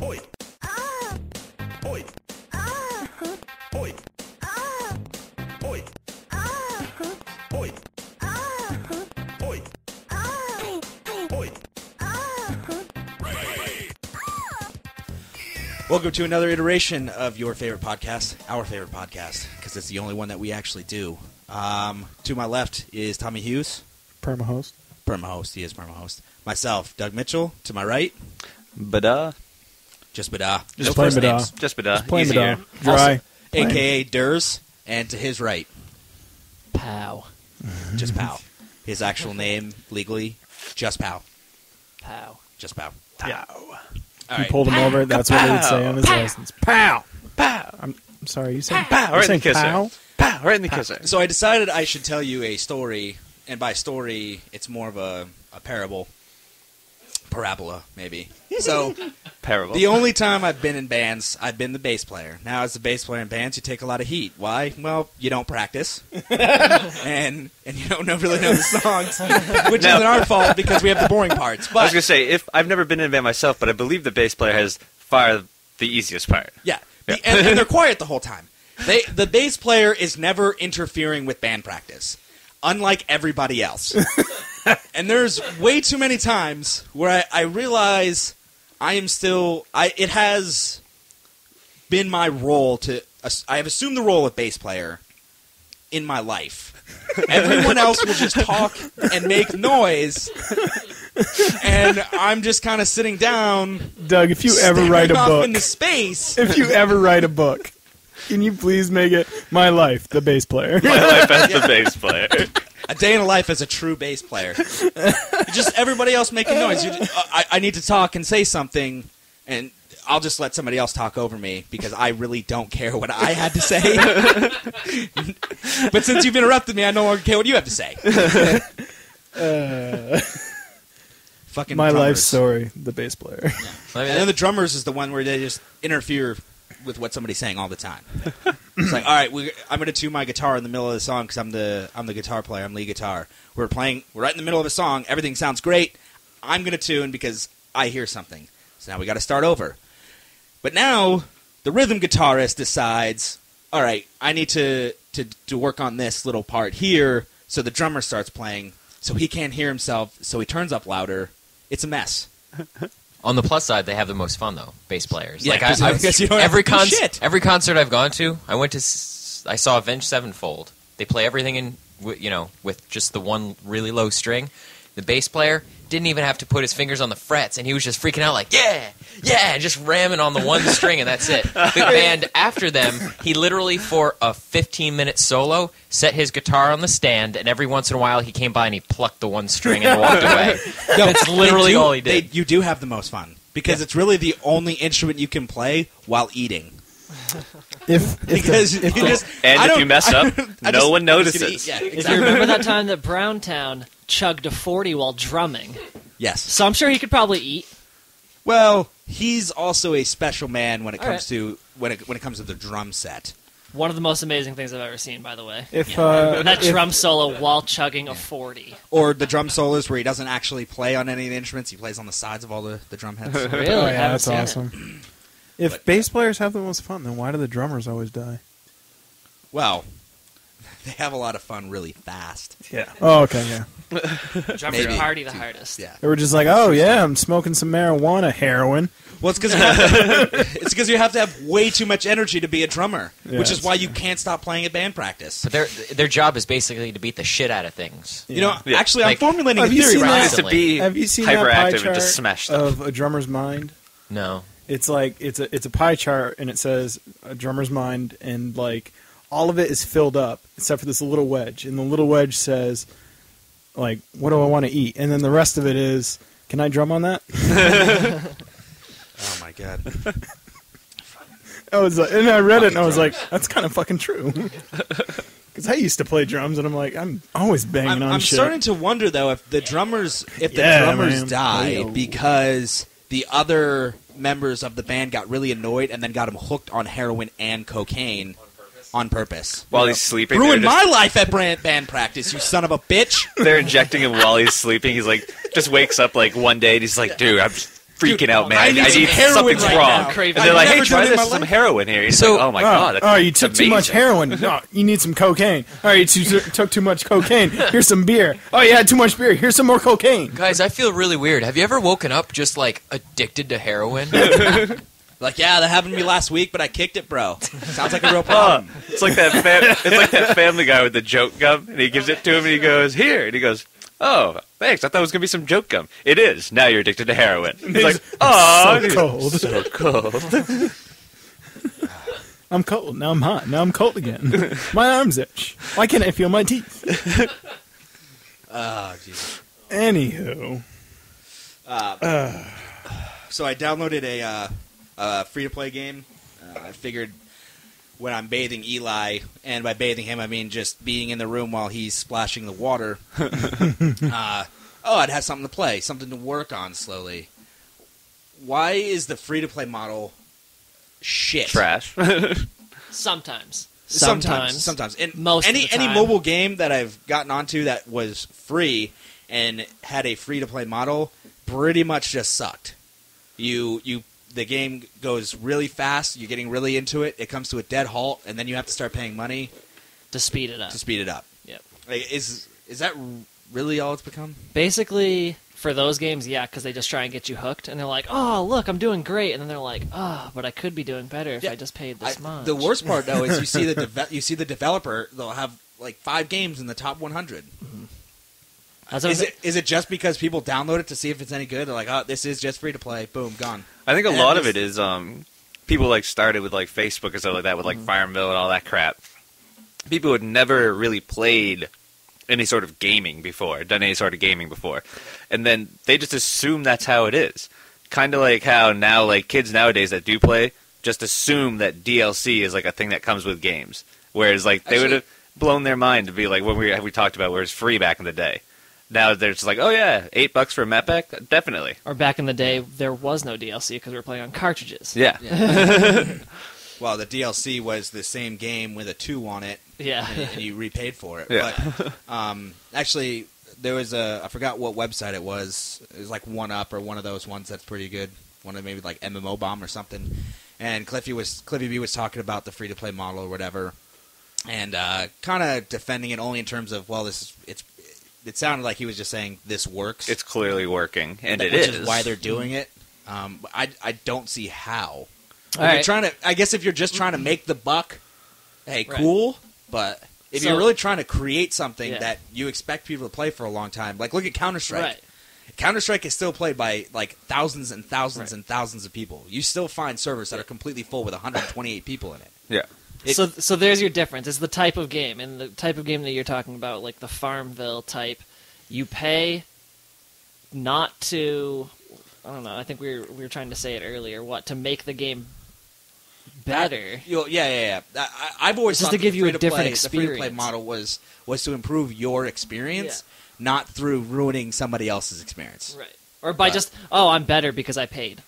Oi. Oi. Oi. Oi. Oi. Oi. Oi. Welcome to another iteration of your favorite podcast, our favorite podcast, because it's the only one that we actually do. To my left is Tommy Hughes. Perma-host. Perma-host, he is perma-host. Myself, Doug Mitchell. To my right, Bada. just Bada. Just No plain first Bada. names. Just Bada. Just plain Easier. Bada. Dry. Also, a.k.a. Durs. And to his right, Pow. just Pow. His actual name, legally, just Pow. Pow. Just Pow. Yeah. All You right. pulled him over. That's what he would say on his license. Pow! Pow. I'm sorry, you said Pow. you're Right in the saying kisser. pow? Pow. Right in the kisser. So I decided I should tell you a story, and by story, it's more of a parabola, maybe. So Parable. the only time I've been in bands, I've been the bass player. Now, as the bass player in bands, you take a lot of heat. Why? Well, you don't practice, and you don't really know the songs, which isn't our fault because we have the boring parts. I was But going to say, if I've never been in a band myself, but I believe the bass player has far the easiest part. yeah, and they're quiet the whole time. The bass player is never interfering with band practice, unlike everybody else. And there's way too many times where I realize I am still... it has been my role to... I have assumed the role of bass player in my life. Everyone else will just talk and make noise, and I'm just kind of sitting down, Doug, if you ever write a staring off book, into space. if you ever write a book, can you please make it My Life, the bass player? My life as the bass player. A day in a life as a true bass player. Just everybody else making noise. I need to talk and say something, and I'll just let somebody else talk over me because I really don't care what I had to say. But since you've interrupted me, I no longer care what you have to say. Fucking My drummers. Life Story, the bass player. And then the drummers is the one where they just interfere with what somebody's saying all the time. It's like, all right, I'm going to tune my guitar in the middle of the song because I'm the guitar player. I'm lead guitar. We're right in the middle of a song. Everything sounds great. I'm going to tune because I hear something. So now we got to start over. But now the rhythm guitarist decides, all right, I need to work on this little part here. So the drummer starts playing. So he can't hear himself. So he turns up louder. It's a mess. On the plus side, they have the most fun though. Bass players. Yeah, like because you don't every have to do shit. every concert I've gone to, I saw Avenged Sevenfold. They play everything in with just the one really low string. The bass player didn't even have to put his fingers on the frets, and he was just freaking out like, yeah, and just ramming on the one string, and that's it. The band after them, he literally, for a 15-minute solo, set his guitar on the stand, and every once in a while he came by and he plucked the one string and walked away. That's literally all he did. You do have the most fun, because it's really the only instrument you can play while eating. If You mess up, no one notices. Yeah, If exactly. you remember that time that Browntown chugged a 40 while drumming, Yes. so I'm sure he could probably eat. Well, he's also a special man when it All comes to when it comes to the drum set. One of the most amazing things I've ever seen, by the way. that Drum solo while chugging a 40. Or the drum solos where he doesn't actually play on any of the instruments; he plays on the sides of all the drum heads. Really? oh I yeah, haven't that's seen it. awesome. If bass players have the most fun, then why do the drummers always die? Well, they have a lot of fun really fast. Yeah. Oh, okay, yeah. Drummers Maybe. party the hardest. Yeah. They were just like, oh yeah, I'm smoking some marijuana, heroin. Well, it's because you have to have way too much energy to be a drummer, Yeah, which is that's why you can't stop playing at band practice. But their job is basically to beat the shit out of things. You know, Yeah. actually, Like, I'm formulating a have you theory seen right that? now. It's to be Have you seen that pie hyperactive chart and just smash stuff. of a drummer's mind? No. It's like it's a pie chart, and it says a drummer's mind, and like all of it is filled up except for this little wedge, and the little wedge says, like, what do I want to eat? And then the rest of it is, can I drum on that? Oh my god! I was like, and I read it, and I was like, that's kind of fucking true. Because I used to play drums, and I'm like, I'm always banging on I'm shit. starting to wonder though if the drummers Yeah, man. die Hey-o. because the other members of the band got really annoyed and then got him hooked on heroin and cocaine on purpose. While he's sleeping, Ruined they're my life at band practice, you son of a bitch. they're injecting him while he's sleeping. He's like, just wakes up like one day and he's like, dude, freaking out, man. I need some heroin something's right wrong. now. And Craving they're like, I've hey, never try done it in this, my some life. heroin here. He's So- like, oh my god, that's you took too much amazing. heroin. No, you need some cocaine. All right, you took too much cocaine. Here's some beer. Oh, you had too much beer. Here's some more cocaine. Guys, I feel really weird. Have you ever woken up just like addicted to heroin? Like, yeah, that happened to me last week, but I kicked it, bro. Sounds like a real problem. It's like that Family Guy with the joke gum, and he gives it to him, and he goes, here, and he goes, oh, thanks. I thought it was gonna be some joke gum. It is. Now you're addicted to heroin. He's like, oh, So cold. so cold. I'm cold. Now I'm hot. Now I'm cold again. My arms itch. Why can't I feel my teeth? Oh, Jesus. Anywho. So I downloaded a free-to-play game. I figured when I'm bathing Eli, and by bathing him I mean just being in the room while he's splashing the water, I'd have something to play, something to work on slowly. Why is the free-to-play model shit? Trash. Sometimes. Sometimes. And Most of any the time. mobile game that I've gotten onto that was free and had a free-to-play model pretty much just sucked. The game goes really fast. You're getting really into it. It comes to a dead halt, and then you have to start paying money To speed it up. to speed it up. Yep. Like, is that really all it's become? Basically, for those games, yeah, because they just try and get you hooked, and they're like, "Oh, look, I'm doing great," and then they're like, "Oh, but I could be doing better if Yeah. I just paid this much." The worst part though is you see the developer. They'll have like 5 games in the top 100. That's what Is I'm- it just because people download it to see if it's any good? They're like, oh, this is just free to play. Boom, gone. I think a And lot of this- it is people like started with like Facebook and stuff like that with like Farmville and all that crap. People had never really played any sort of gaming before, done any sort of gaming before, and then they just assume that's how it is. Kind of like how now like kids nowadays that do play just assume that DLC is like a thing that comes with games, whereas like they would have blown their mind to be like when we talked about where it's free back in the day. Now they're just like, oh yeah, $8 for a map pack, definitely. Or back in the day, there was no DLC because we were playing on cartridges. Yeah. Well, the DLC was the same game with a 2 on it, Yeah. and you repaid for it. Yeah. But actually, there was I forgot what website it was. It was like 1UP or one of those ones that's pretty good. One of maybe like MMO Bomb or something. And Cliffy B was talking about the free to play model or whatever, and kind of defending it only in terms of it sounded like he was just saying this works. It's clearly working, and which it is why they're doing it. I don't see how. If All you're right. trying to, I guess if you're just trying to make the buck, hey, Right. cool. But if So- you're really trying to create something Yeah. that you expect people to play for a long time, like look at CounterStrike. Right. CounterStrike is still played by like thousands and thousands Right. and thousands of people. You still find servers that are completely full with 128 people in it. Yeah. So there's your difference. It's the type of game, and the type of game that you're talking about, like the Farmville type. You pay not to. I don't know. I think we were trying to say it earlier. What, to make the game better? Yeah. I've always Just thought to give the you a free-to-play- different The free-to-play experience. model was to improve your experience, not through ruining somebody else's experience. Right. Or by just, I'm better because I paid.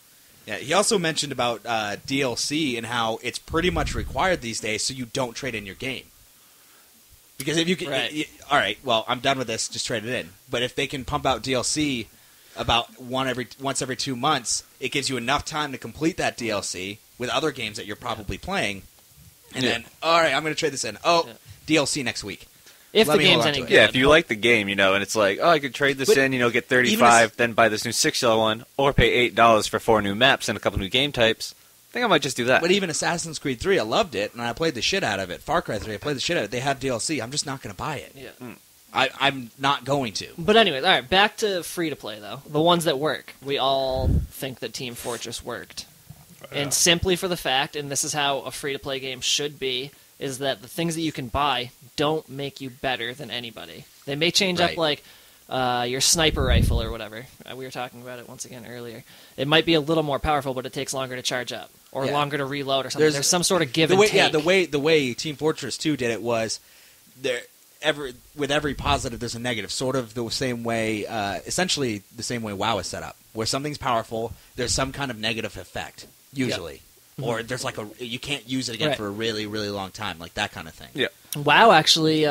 Yeah, he also mentioned about DLC and how it's pretty much required these days, so you don't trade in your game. Because if you can, Right. all right, well, I'm done with this. Just trade it in. But if they can pump out DLC about once every 2 months, it gives you enough time to complete that DLC with other games that you're probably playing. And then, all right, I'm going to trade this in. Oh, Yeah. DLC next week. If Let the me hold game's on any to it. good. Yeah, if you like the game, and it's like, oh, I could trade this But in, get even 35, then buy this new $6 one, or pay $8 for 4 new maps and a couple new game types. I think I might just do that. But even Assassin's Creed 3, I loved it, and I played the shit out of it. Far Cry 3, I played the shit out of it. They have DLC. I'm just not going to buy it. Yeah. I'm not going to. But anyways, all right, back to free to play though. The ones that work. We all think that Team Fortress worked. And simply for the fact, and this is how a free to play game should be, is that the things that you can buy don't make you better than anybody. They may change up Right. like your sniper rifle or whatever. We were talking about it once again earlier. It might be a little more powerful, but it takes longer to charge up or Yeah. longer to reload or something. There's some sort of give the and way, take. Yeah, the way Team Fortress 2 did it was with every positive there's a negative, sort of the same way, essentially the same way WoW is set up, where something's powerful, there's some kind of negative effect usually, or there's like you can't use it again Right. for a really really long time, like that kind of thing. Yeah. WoW actually,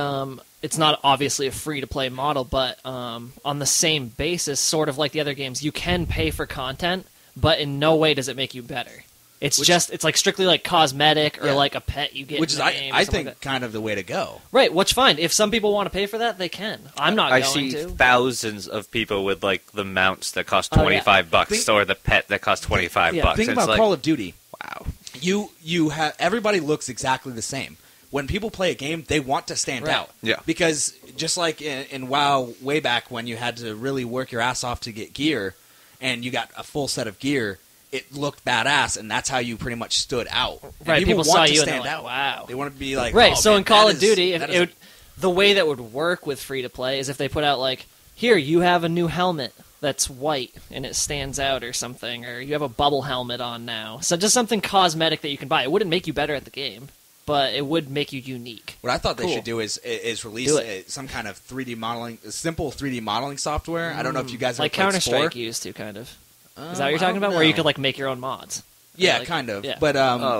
it's not obviously a free-to-play model, but on the same basis, sort of like the other games, you can pay for content, but in no way does it make you better. It's like strictly like cosmetic or like a pet you get. Which in is, the game I or something think, like that. kind of the way to go. Right, which fine. If some people want to pay for that, they can. I'm not I going see to. thousands of people with like the mounts that cost Oh, yeah. $25 or the pet that costs $25. Yeah. Think It's about like, Call of Duty. wow. You have everybody looks exactly the same. When people play a game, they want to stand Right. out. Yeah. Because just like in WoW way back when you had to really work your ass off to get gear, and you got a full set of gear, it looked badass, and that's how you pretty much stood out. And Right, people saw want to you and they're stand like, out. wow. They want to be like, Right, oh, so man, in Call that of Duty, is- that if is it would, the way that would work with free to play is if they put out like, here you have a new helmet that's white and it stands out or something, or you have a bubble helmet on now. So just something cosmetic that you can buy. It wouldn't make you better at the game, but it would make you unique. What I thought they Cool. should do is release Do it. some kind of 3D modeling, simple 3D modeling software. I don't know if you guys Like ever played CounterStrike Spore. used to, kind of. Is that what I you're talking don't about? Where you know. could like make your own mods. Yeah, Like- kind of. yeah. But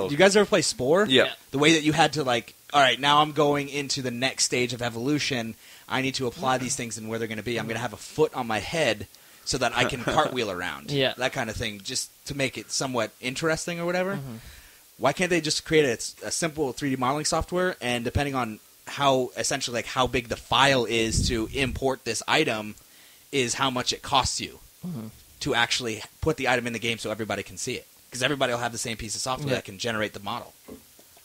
you guys ever play Spore? Yeah. Yeah. The way that you had to like, all right, now I'm going into the next stage of evolution. I need to apply these things and where they're going to be. I'm going to have a foot on my head so that I can cartwheel around. Yeah. That kind of thing, just to make it somewhat interesting or whatever. Mm-hmm. Why can't they just create a simple 3D modeling software, and depending on how, essentially, like how big the file is to import this item is how much it costs you to actually put the item in the game so everybody can see it. Because everybody will have the same piece of software Yeah. that can generate the model.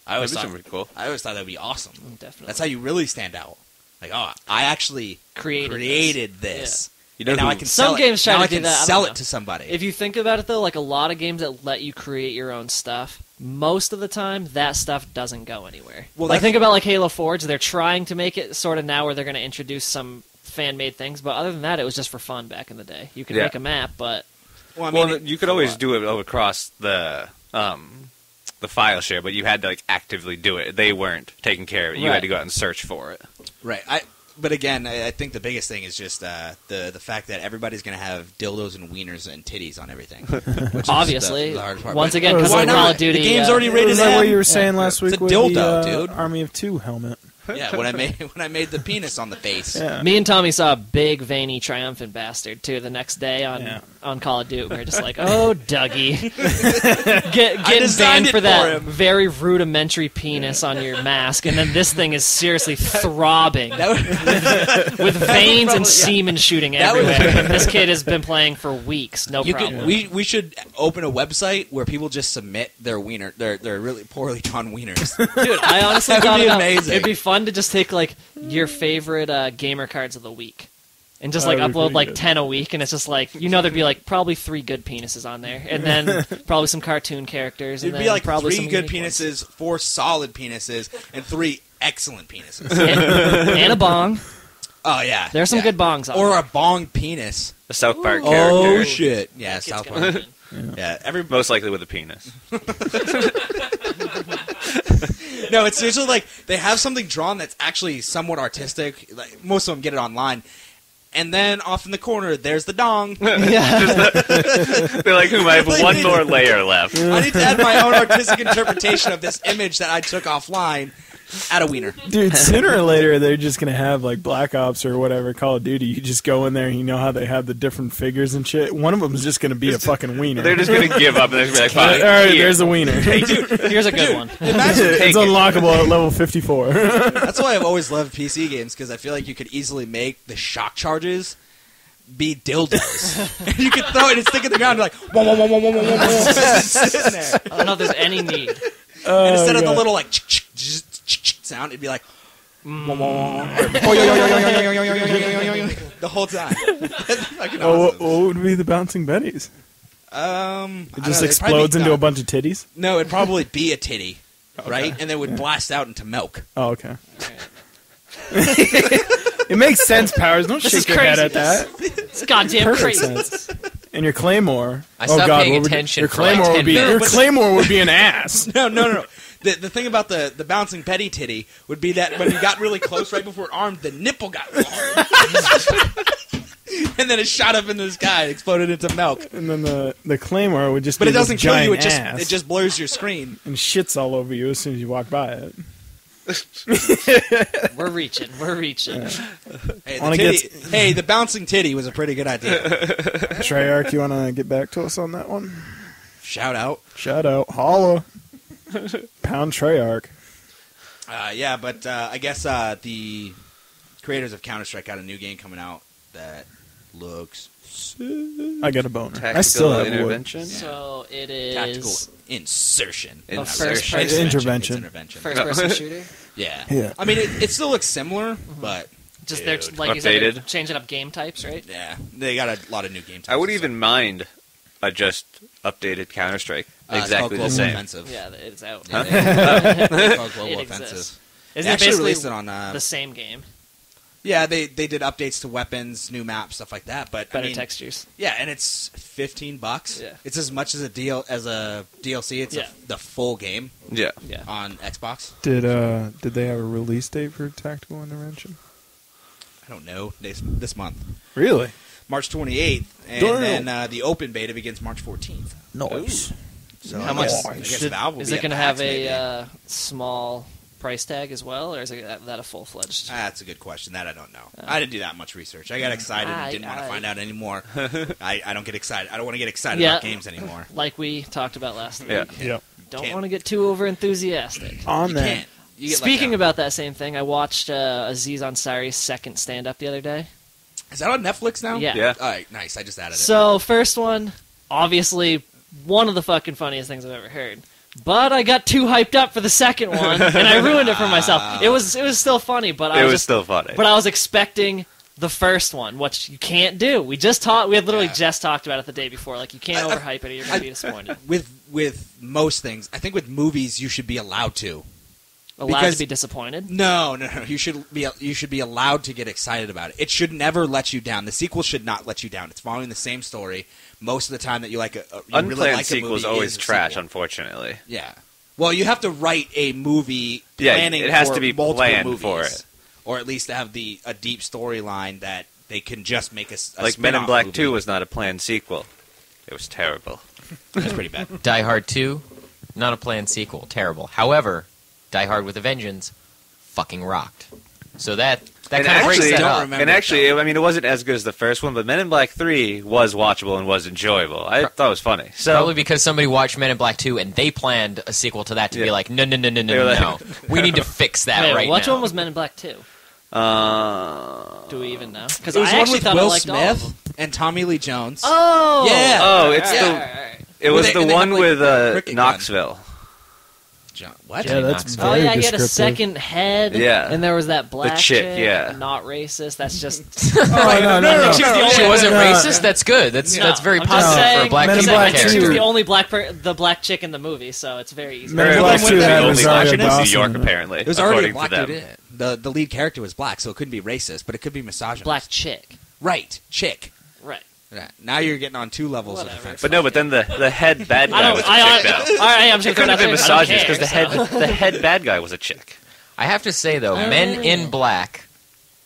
That'd be pretty cool. I always thought that would be awesome. Definitely. That's how you really stand out. Like, oh, I actually Created this. You know And now I who- can Some sell games it. try Now to I do can that, I don't sell know. it to somebody. If you think about it, though, like a lot of games that let you create your own stuff, most of the time that stuff doesn't go anywhere. Well, like that's- think about like Halo Forge. They're trying to make it sort of now where they're going to introduce some fan-made things, but other than that, it was just for fun back in the day. You could Yeah. make a map, but well, I mean, Well, you could always do it across the file share, but you had to like actively do it. They weren't taking care of it. You Right. had to go out and search for it. right. But again, I think the biggest thing is just the fact that everybody's going to have dildos and wieners and titties on everything. Which is obviously, the hard part. once But again, Why because of not? Call of Duty, The game's already Is rated that M. what you were saying last week It's a with dildo, the dude. Army of Two helmet? Yeah, when I made the penis on the face. Yeah. Me and Tommy saw a big, veiny, triumphant bastard too the next day Yeah. on Call of Duty. We were just like, "Oh, Dougie, getting designed banned it for for that him." very rudimentary penis on your mask, and then this thing is seriously throbbing with veins and semen shooting That would- everywhere. And this kid has been playing for weeks, no You problem. could, we should open a website where people just submit their wiener, their really poorly drawn wieners. Dude, I honestly That would thought be about amazing. it'd be fun to just take like your favorite gamer cards of the week. And just That like would be upload pretty like good. 10 a week, and it's just like there'd be like probably 3 good penises on there, and then probably some cartoon characters. It'd and be then like probably 3 some good unique ones. penises, 4 solid penises, and 3 excellent penises. and a bong. Oh yeah, There's some yeah. good bongs on Or there. a bong penis. The South Park Oh character, shit! Yeah, Kid's South gonna Park. win. Yeah, every most likely with a penis. no, it's usually like they have something drawn that's actually somewhat artistic. Like most of them get it online, and then off in the corner, there's the dong. They're like, I have one more layer left. I need to add my own artistic interpretation of this image that I took offline. Add a wiener. Dude, sooner or later they're just gonna have like Black Ops or whatever, Call of Duty. You just go in there and you know how they have the different figures and shit. One of them is just gonna be a fucking wiener. They're just gonna give up and they're just gonna be like, All fine. right, here. there's a wiener. Here's a good one. Imagine. It's unlockable at level 54. That's why I've always loved PC games because I feel like you could easily make the shock charges be dildos. And you could throw it and stick it in the ground and like, whoa, whoa, whoa, whoa, whoa, whoa, whoa, sitting there. I don't know if there's any need. And instead of the God. little like sound, it'd be like the whole time. That's fucking Oh, awesome. what would be the bouncing Betties? It It just explodes into a bunch of titties? No, it'd probably be a titty, right? And then it would blast out into milk. Oh, okay. It makes sense, Powers. Don't This is shake your head crazy. at that. It's goddamn Perfect crazy. sense. And your Claymore. I oh stopped God, paying what would attention your for like Claymore 10 would be minutes. your Claymore would be an ass. No. The thing about the bouncing petty titty would be that when you got really close right before it armed, the nipple got hard. And then it shot up into the sky and exploded into milk. And then the Claymore would just But be it doesn't this kill you, giant it ass just blurs your screen. and shits all over you as soon as you walk by it. We're reaching. Hey, Wanna the bouncing titty was a pretty good idea. Treyarch, you want to get back to us on that one? Shout out. Shout out. Holla. Pound Treyarch. Yeah, but I guess the creators of CounterStrike got a new game coming out that looks I got a boner. Tactical I still have wood. intervention. So it is tactical insertion. a Not first-person Intervention. It's intervention. first-person shooter. Yeah. Yeah. I mean, it still looks similar, but Just Dude. they're like you said, they're Updated. changing up game types, right? yeah, they got a lot of new game types. I would even mind a just updated Counter-Strike. Exactly the it's called Global same. Offensive. Yeah, it's out. Yeah, it's called Global It Offensive. exists. They Isn't it actually basically released it on. the same game? Yeah, they did updates to weapons, new maps, stuff like that. But Better I mean, textures. yeah, and it's $15. Yeah. It's as much as a DLC. It's Yeah. the full game Yeah. Yeah. on Xbox. Did they have a release date for Tactical Intervention? I don't know. This month, Really? March 28th, and then the open beta begins March 14th. Nice. So How I much? guess- I guess Valve will Is be it at going to have PAX maybe. a small price tag as well, or is that a full fledged? That's a good question. That I don't know. I didn't do that much research. I got excited and didn't want to find out anymore. I don't get excited. I don't want to get excited Yeah. about games anymore. Like we talked about last week. Yeah. Yep. Don't Can't. want to get too over enthusiastic. On You that. can't. You get let Speaking down. about that same thing, I watched Aziz Ansari's second stand up the other day. Is that on Netflix now? Yeah. Yeah. All right, nice. I just added it. So first one, obviously one of the fucking funniest things I've ever heard. But I got too hyped up for the second one, and I ruined it for myself. It was still funny, but It was still funny. But I was expecting the first one, which you can't do. We had literally Yeah. just talked about it the day before. Like you can't overhype it, or you're gonna be disappointed. With most things, I think with movies you should be allowed to. Allowed Because- to be disappointed. No. You should be allowed to get excited about it. It should never let you down. The sequel should not let you down. It's following the same story most of the time that you like. You Unplanned really like sequel a is movie always is a trash, sequel. unfortunately. Yeah. Well, you have to write a movie Yeah, planning it has for to be multiple planned movies, for it. or at least to have a deep storyline that they can just make a Like Men in spin-off Black movie. 2 was not a planned sequel. It was terrible. That's pretty bad. Die Hard 2, not a planned sequel. Terrible. However, Die Hard with a Vengeance, fucking rocked. So that And kind of breaks actually- that don't up. remember And it, actually, though. I mean, it wasn't as good as the first one, but Men in Black 3 was watchable and was enjoyable. I thought it was funny. So Probably because somebody watched Men in Black 2 and they planned a sequel to that to be Yeah. like, no. They were like- No. We need to fix that Wait, right which now. one was Men in Black 2? Do we even know? Because It was I the one actually with thought I Will liked all of Smith them. and Tommy Lee Jones. Oh, Yeah. Oh, it's Alright, the alright, alright. it was Well, the they one have, like, with the cricket gun. Knoxville. What? Yeah, that's Oh, Oh very yeah, he had a descriptive. second head. Yeah. and there was that black chick, yeah. not racist. That's just Oh, no. She was the only She one- wasn't No. racist? That's good. That's No, very I'm just positive for a saying- black Men in female Black She was 2. character. the only the black chick in the movie, so it's very easy. Men in Very Black well 2 with had that. Rosario Only New Dawson York, in it. apparently. It was already a according black to dude them. in it. The lead character was black, so it couldn't be racist, but it could be misogynist. Black chick, Right. Chick. right? Yeah. Now you're getting on two levels of Whatever. defense. But no, but then the head bad I guy don't. was a chick now. I'm just It could have been misogynist because because the head bad guy was a chick. I have to say, though, Men in Black,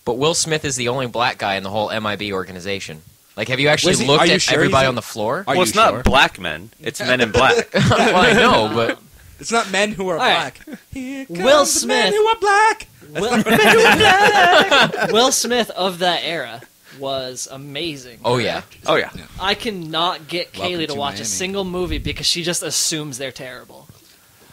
but Will Smith is the only black guy in the whole MIB organization. Like, have you actually Was he- looked are you at sure everybody he's on the floor? Are Well, you it's sure? not black men; it's Men in Black. Well, I know, but It's not men who are All right. black. Here Will comes the Smith. men who are black. Will Smith of that era was amazing. oh yeah, Oh yeah, I cannot get Welcome Kaylee to to watch Miami. a single movie because she just assumes they're terrible.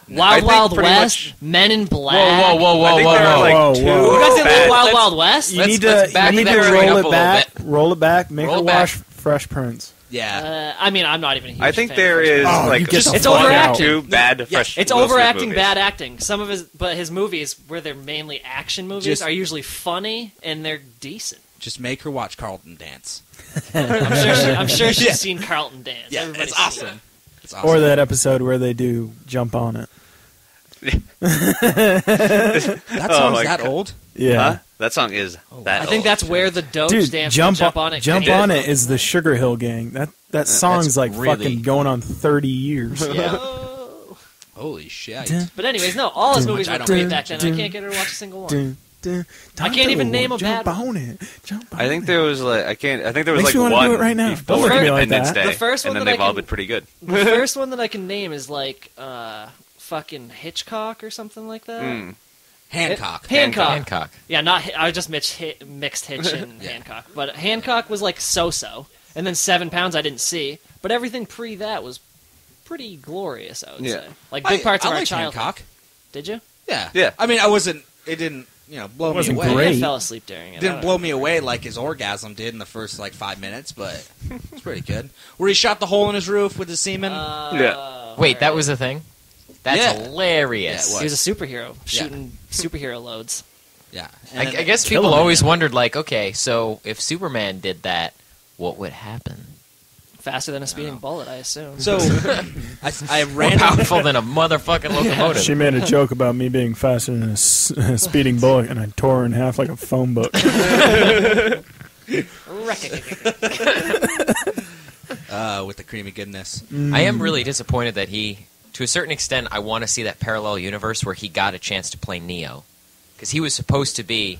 I Wild think Wild pretty West, much- Men in Black. whoa, whoa, whoa, I think whoa, there are whoa. like Whoa, two. whoa. You guys didn't like bad- Wild let's- Wild West? You Let's- need let's to, back you need that to train roll up a it little back, bit. roll it back, make Roll her it back. watch Fresh Prince. Yeah. I mean, I'm not even a huge I think fan there of Fresh is Prince. Oh, you like get just the It's fuck one or overacting. two bad Yeah, fresh. It's Will Smith overacting, movies. bad acting. Some of his movies, where they're mainly action movies, Just- are usually funny and they're decent. Just make her watch Carlton dance. I'm sure she's Yeah. seen Carlton dance. Yeah, Everybody's it's seen awesome. it. It's awesome. Or that episode where they do Jump On It. That Oh song's my that God. old? Yeah. Huh? That song is that. I think old. that's where the Doge Dude, stands jump, for Jump On It. Jump came On from. It is the Sugar Hill Gang. That song's like really- fucking going on 30 years. Yeah. Holy shit. Dun, But anyways, no, all his Dun, movies were dun, great back then. I dun, can't get her to watch a single one. dun, dun. I can't even name a Jump bad on it. Jump on I think it. there was like I think there was Makes like you wanna one do it right now. before Don't look at me like Independence that. Day, The first one and then that I they've all can- been pretty good. The first one that I can name is like fucking Hitchcock or something like that. Mm. Hancock. Hancock. Yeah, not I just mixed Hitch and Yeah. Hancock, but Hancock was like so-so, and then 7 Pounds I didn't see, but everything pre that was pretty glorious. I would say, like big parts of I our liked childhood. Hancock. Did you? Yeah. Yeah. I mean, I wasn't. It didn't. Blow me wasn't away. great. I fell asleep during it. I Didn't don't blow know. me away like his orgasm did in the first 5 minutes, but it's pretty good. Where he shot the hole in his roof with his semen. Wait, that was a thing? That's Yeah. hilarious. Yeah, it He was a superhero shooting superhero loads. Yeah. I And guess Kill people him. always wondered, like, okay, so if Superman did that, what would happen? Faster than a speeding bullet, I assume. So I More ran powerful than a motherfucking locomotive. She made a joke about me being faster than a speeding bullet, and I tore her in half like a phone book. with the creamy goodness. I am really disappointed that to a certain extent, I want to see that parallel universe where he got a chance to play Neo. Because he was supposed to be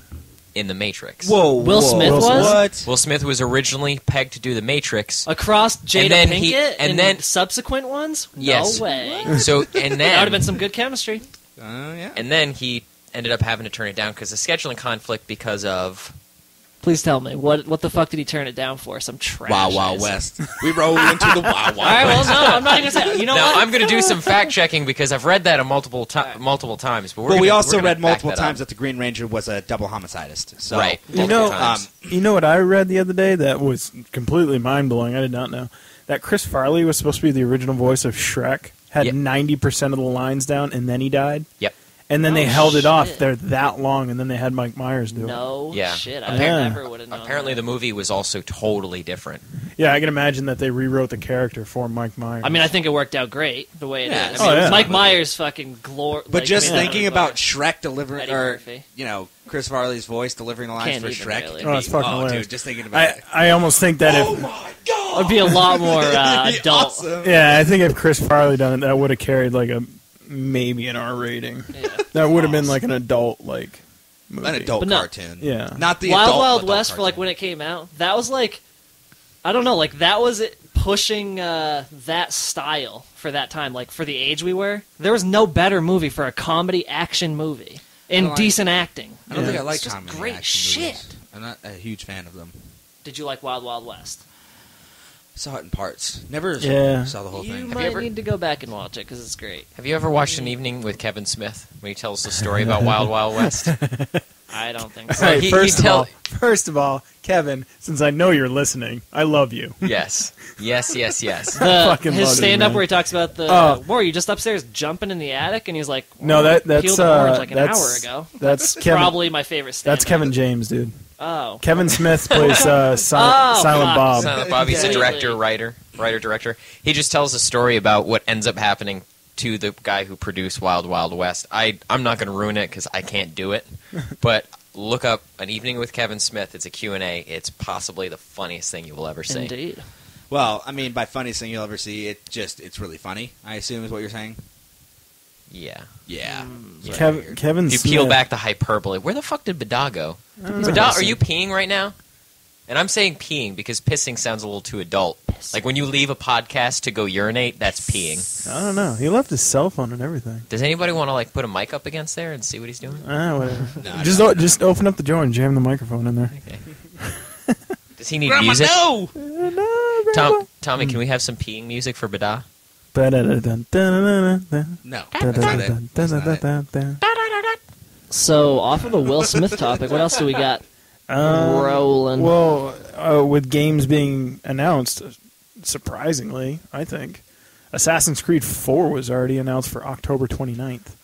in The Matrix. Whoa, Will Smith was? What? Will Smith was originally pegged to do The Matrix. Across Jada And then Pinkett and in then- subsequent ones? Yes. No way. So, and That would have then, been some good chemistry. Yeah. and then he ended up having to turn it down because of scheduling conflict because of... Please tell me, what the fuck did he turn it down for? Some trash. Wild I Wild assume. West. We rolled into the Wild Wild All right, well, West. no, I'm not even saying. You know Now, what? I'm going to do some fact checking because I've read that multiple times. But Well, we we're also gonna read back multiple that times up. that the Green Ranger was a double homicidist. So, Right. You know, Multiple times. You know what I read the other day that was completely mind-blowing? I did not know. That Chris Farley was supposed to be the original voice of Shrek, had Yep. 90% of the lines down, and then he died. Yep. And then Oh, they held it off shit. there that long, and then they had Mike Myers do it. No Yeah. shit. I Yeah. never would have known. Apparently, that. the movie was also totally different. Yeah, I can imagine that they rewrote the character for Mike Myers. I mean, I think it worked out great the way it Yeah, is. I mean, Oh, yeah. Mike Myers fucking but just I mean, thinking about Shrek delivering, Eddie or Murphy. Chris Farley's voice delivering the lines Can't for even Shrek. really. Oh, it's fucking oh, hilarious. dude, just thinking about it. I almost think that Oh if... my god! It'd be a lot more Be adult. awesome. Yeah, I think if Chris Farley done it, that would have carried maybe an R rating. Yeah. That would have been like an adult movie. An adult But no. cartoon. Yeah. Not the Wild adult, Wild adult West for cartoon. when it came out. That was I don't know, that was it pushing that style for that time. For the age we were, there was no better movie for a comedy action movie and like- decent acting. I don't think I like It's just comedy great action shit. movies. I'm not a huge fan of them. Did you like Wild Wild West? Saw it in parts. Never Yeah. saw the whole You thing. might ever- need to go back and watch it because it's great. Have you ever watched An Evening with Kevin Smith when he tells the story about Wild Wild West? I don't think so. Hey, he first of all, Kevin, since I know you're listening, I love you. Yes. Yes, yes, yes. fucking love His it, stand-up man. where he talks about the Oh. were you just upstairs jumping in the attic and he's like, No, that's peeled an orange an hour that's ago. That's Kevin. Probably my favorite stand-up. That's Kevin James, dude. Oh, Kevin Smith plays Silent fuck. Bob. Silent Bob, he's a director, writer-director. He just tells a story about what ends up happening to the guy who produced Wild Wild West. I'm not going to ruin it because I can't do it, but look up An Evening with Kevin Smith. It's a Q&A. It's possibly the funniest thing you will ever see. indeed. Well, I mean, by funniest thing you'll ever see, it's really funny, I assume is what you're saying? Yeah. Yeah. Kevin If you Smith. peel back the hyperbole, where the fuck did Bada go? Bada, are you peeing right now? And I'm saying peeing because pissing sounds a little too adult. Like when you leave a podcast to go urinate, that's peeing. I don't know. He left his cell phone and everything. Does anybody want to put a mic up against there and see what he's doing? Whatever. No, Just open up the door and jam the microphone in there. Okay. Does he need Grandma, music? no! Tommy, can we have some peeing music for Bada? No. That's not it. That's not it. So, off of the Will Smith topic, what else do we got rolling? Well, with games being announced, surprisingly, I think, Assassin's Creed 4 was already announced for October 29th.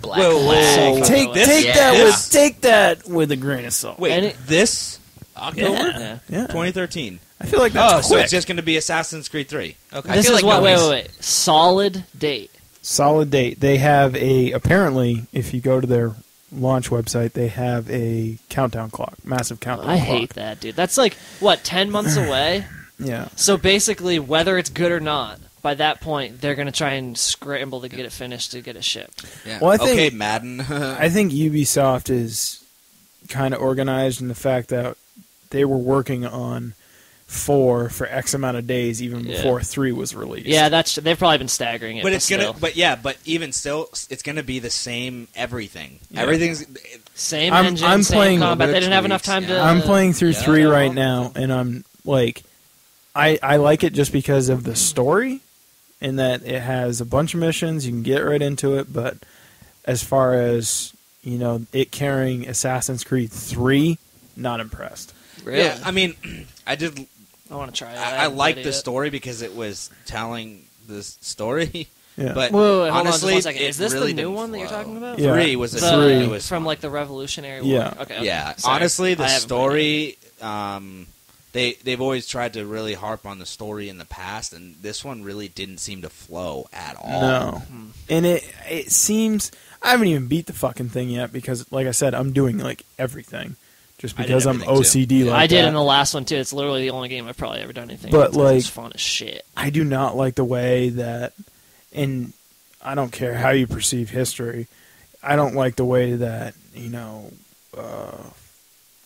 Black Whoa, Flag. whoa. Take Yes. that with a grain of salt. Wait, And it- this October? Yeah. Yeah. 2013. I feel like Oh, that's so quick. it's just going to be Assassin's Creed 3. Okay. This feel is like what? Wait, nobody's- wait. Solid date. Solid date. They have apparently, if you go to their launch website, they have a countdown clock, massive countdown I clock. hate that, dude. That's 10 months away? Yeah. So basically, whether it's good or not, by that point, they're going to try and scramble to get it finished to get it shipped. Yeah. Well, I think- okay, Madden. I think Ubisoft is kind of organized in the fact that they were working on 4 for X amount of days, even before 3 was released. Yeah, they've probably been staggering it. But it's still. but even still, it's gonna be the same everything. Yeah. Everything's same I'm engine, same playing combat. They didn't have enough time to. I'm playing through 3 right now, and I'm like, I like it just because of the story, in that it has a bunch of missions. You can get right into it, but as far as it carrying Assassin's Creed 3, not impressed. Really? Yeah, I mean, I want to try it. I like the story because it was telling the story. Yeah. But Whoa, honestly, hold on just 1 second. Is this really the new didn't one that you're flow. talking about? Yeah. 3 was The- a 3 was from like the Revolutionary War. Yeah. Okay. Yeah, Sorry. honestly, the I haven't played story. They've always tried to really harp on the story in the past, and this one really didn't seem to flow at all. No, and it seems I haven't even beat the fucking thing yet because, like I said, I'm doing like everything, just I did because I'm everything, OCD. Like I did that. in the last one too. It's literally the only game I've probably ever done anything. But, with. like- It's fun as shit. I do not like the way that, and I don't care how you perceive history. I don't like the way that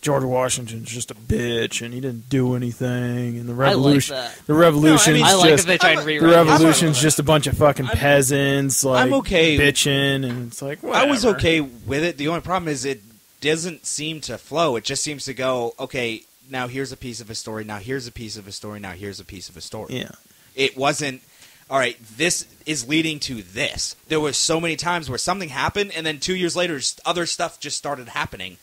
George Washington's just a bitch and he didn't do anything, and the revolution. I like that. The revolution's No, I like just that they try and the rewrite. revolution's just a bunch of fucking peasants like I'm okay. bitching, and it's like I was whatever. okay with it. The only problem is it doesn't seem to flow. It just seems to go, okay, now here's a piece of a story, now here's a piece of a story, now here's a piece of a story. Yeah. It wasn't, all right, this is leading to this. There were so many times where something happened, and then 2 years later, other stuff just started happening.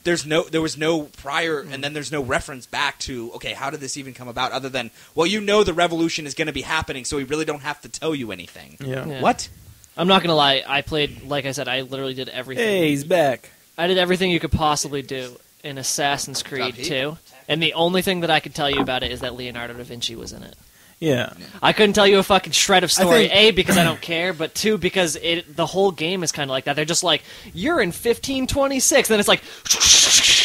There was no prior, and then there's no reference back to, okay, how did this even come about, other than, well, the revolution is going to be happening, so we really don't have to tell you anything. Yeah. Yeah. What? I'm not gonna lie. I played, like I said, I literally did everything. Hey, he's back. I did everything you could possibly do in Assassin's Creed 2, and the only thing that I could tell you about it is that Leonardo da Vinci was in it. Yeah. I couldn't tell you a fucking shred of story. think- A, because I don't care, but 2, because the whole game is kind of like that. They're just like, you're in 1526, and then it's like,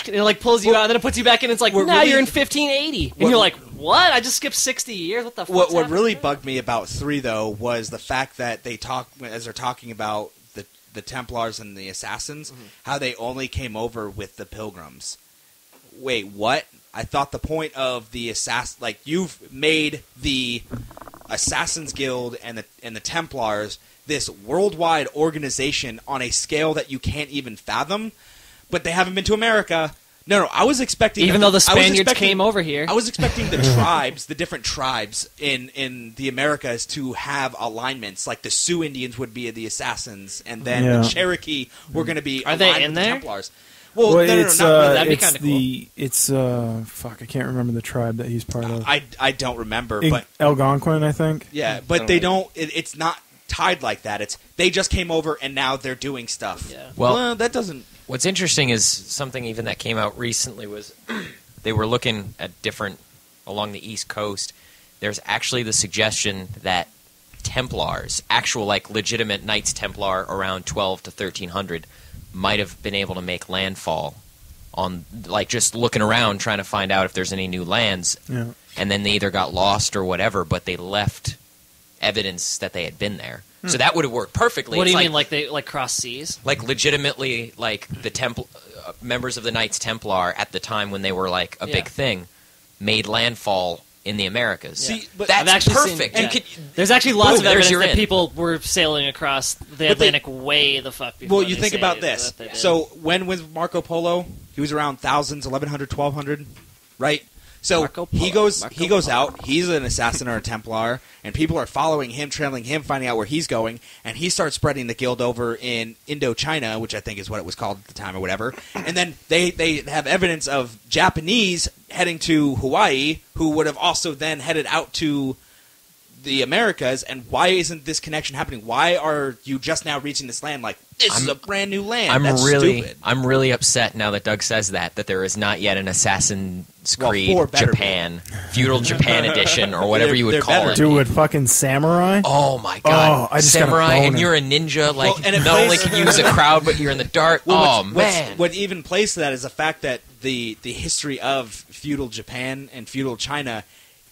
and it like pulls you out, and then it puts you back in. And it's like, now really- you're in 1580, and you're like, what? I just skipped 60 years. What the fuck? What really bugged me about 3, though, was the fact that as they're talking about the Templars and the Assassins, how they only came over with the Pilgrims. Wait, what? I thought the point of the you've made the Assassin's Guild and the Templars this worldwide organization on a scale that you can't even fathom, but they haven't been to America. No, I was expecting... Even though the Spaniards came over here. I was expecting the tribes, the different tribes in the Americas to have alignments. Like the Sioux Indians would be the Assassins, and then the Cherokee were going to be Are they aligned in with there? the Templars. Well, no, it's not really. That'd be it's kinda cool. it's fuck, I can't remember the tribe that he's part of. I don't remember, but Algonquin, I think. yeah, but they don't. It's not tied like that. It's they just came over and now they're doing stuff. Yeah. Well, that doesn't. What's interesting is something even that came out recently was they were looking at different along the East Coast. There's actually the suggestion that Templars, actual like legitimate Knights Templar around 12 to 1300, might have been able to make landfall on like just looking around trying to find out if there's any new lands. Yeah. And then they either got lost or whatever, but they left evidence that they had been there. So that would have worked perfectly. What do It's you like, mean, like they cross seas? like legitimately like the members of the Knights Templar at the time when they were like a big thing made landfall in the Americas. See, but that's I've actually perfect. Seen, And yeah. could- There's actually lots Boom, of there's evidence your that in. people were sailing across the Atlantic way the fuck before. Well, you they think say about this. that they did. So when was Marco Polo? He was around thousands, 1100, 1200, right? So Marco Polo. he goes Marco Polo. out. He's an assassin or a Templar, and people are following him, trailing him, finding out where he's going, and he starts spreading the guild over in Indochina, which I think is what it was called at the time or whatever. And then they have evidence of Japanese heading to Hawaii, who would have also then headed out to the Americas. And why isn't this connection happening? Why are you just now reaching this land? Like this is a brand new land. That's stupid. I'm really upset now that Doug says that there is not yet an Assassin's Well, Creed 4 better Japan, feudal Japan edition, or whatever you would They're call better. it. Do it fucking samurai. Oh my god! Oh, I just got a Samurai, and boner. you're a ninja. Like Well, and it not only plays- can you use a crowd, but you're in the dark. Well, Oh man! what even plays to that is the fact that the history of feudal Japan and feudal China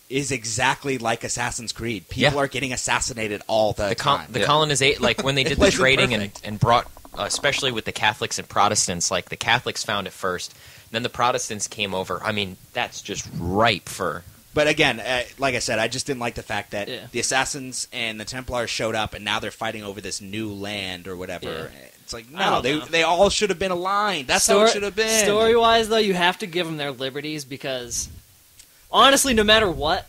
is exactly like Assassin's Creed. People Yeah. are getting assassinated all the time. The colonization, like when they did the plays it trading perfect. and brought especially with the Catholics and Protestants. Like the Catholics found it first, then the Protestants came over. I mean, that's just ripe for. But again, like I said, I just didn't like the fact that the Assassins and the Templars showed up, and now they're fighting over this new land or whatever. Yeah. It's like, no, they all should have been aligned. That's how it should have been. Story-wise, though, you have to give them their liberties because, honestly, no matter what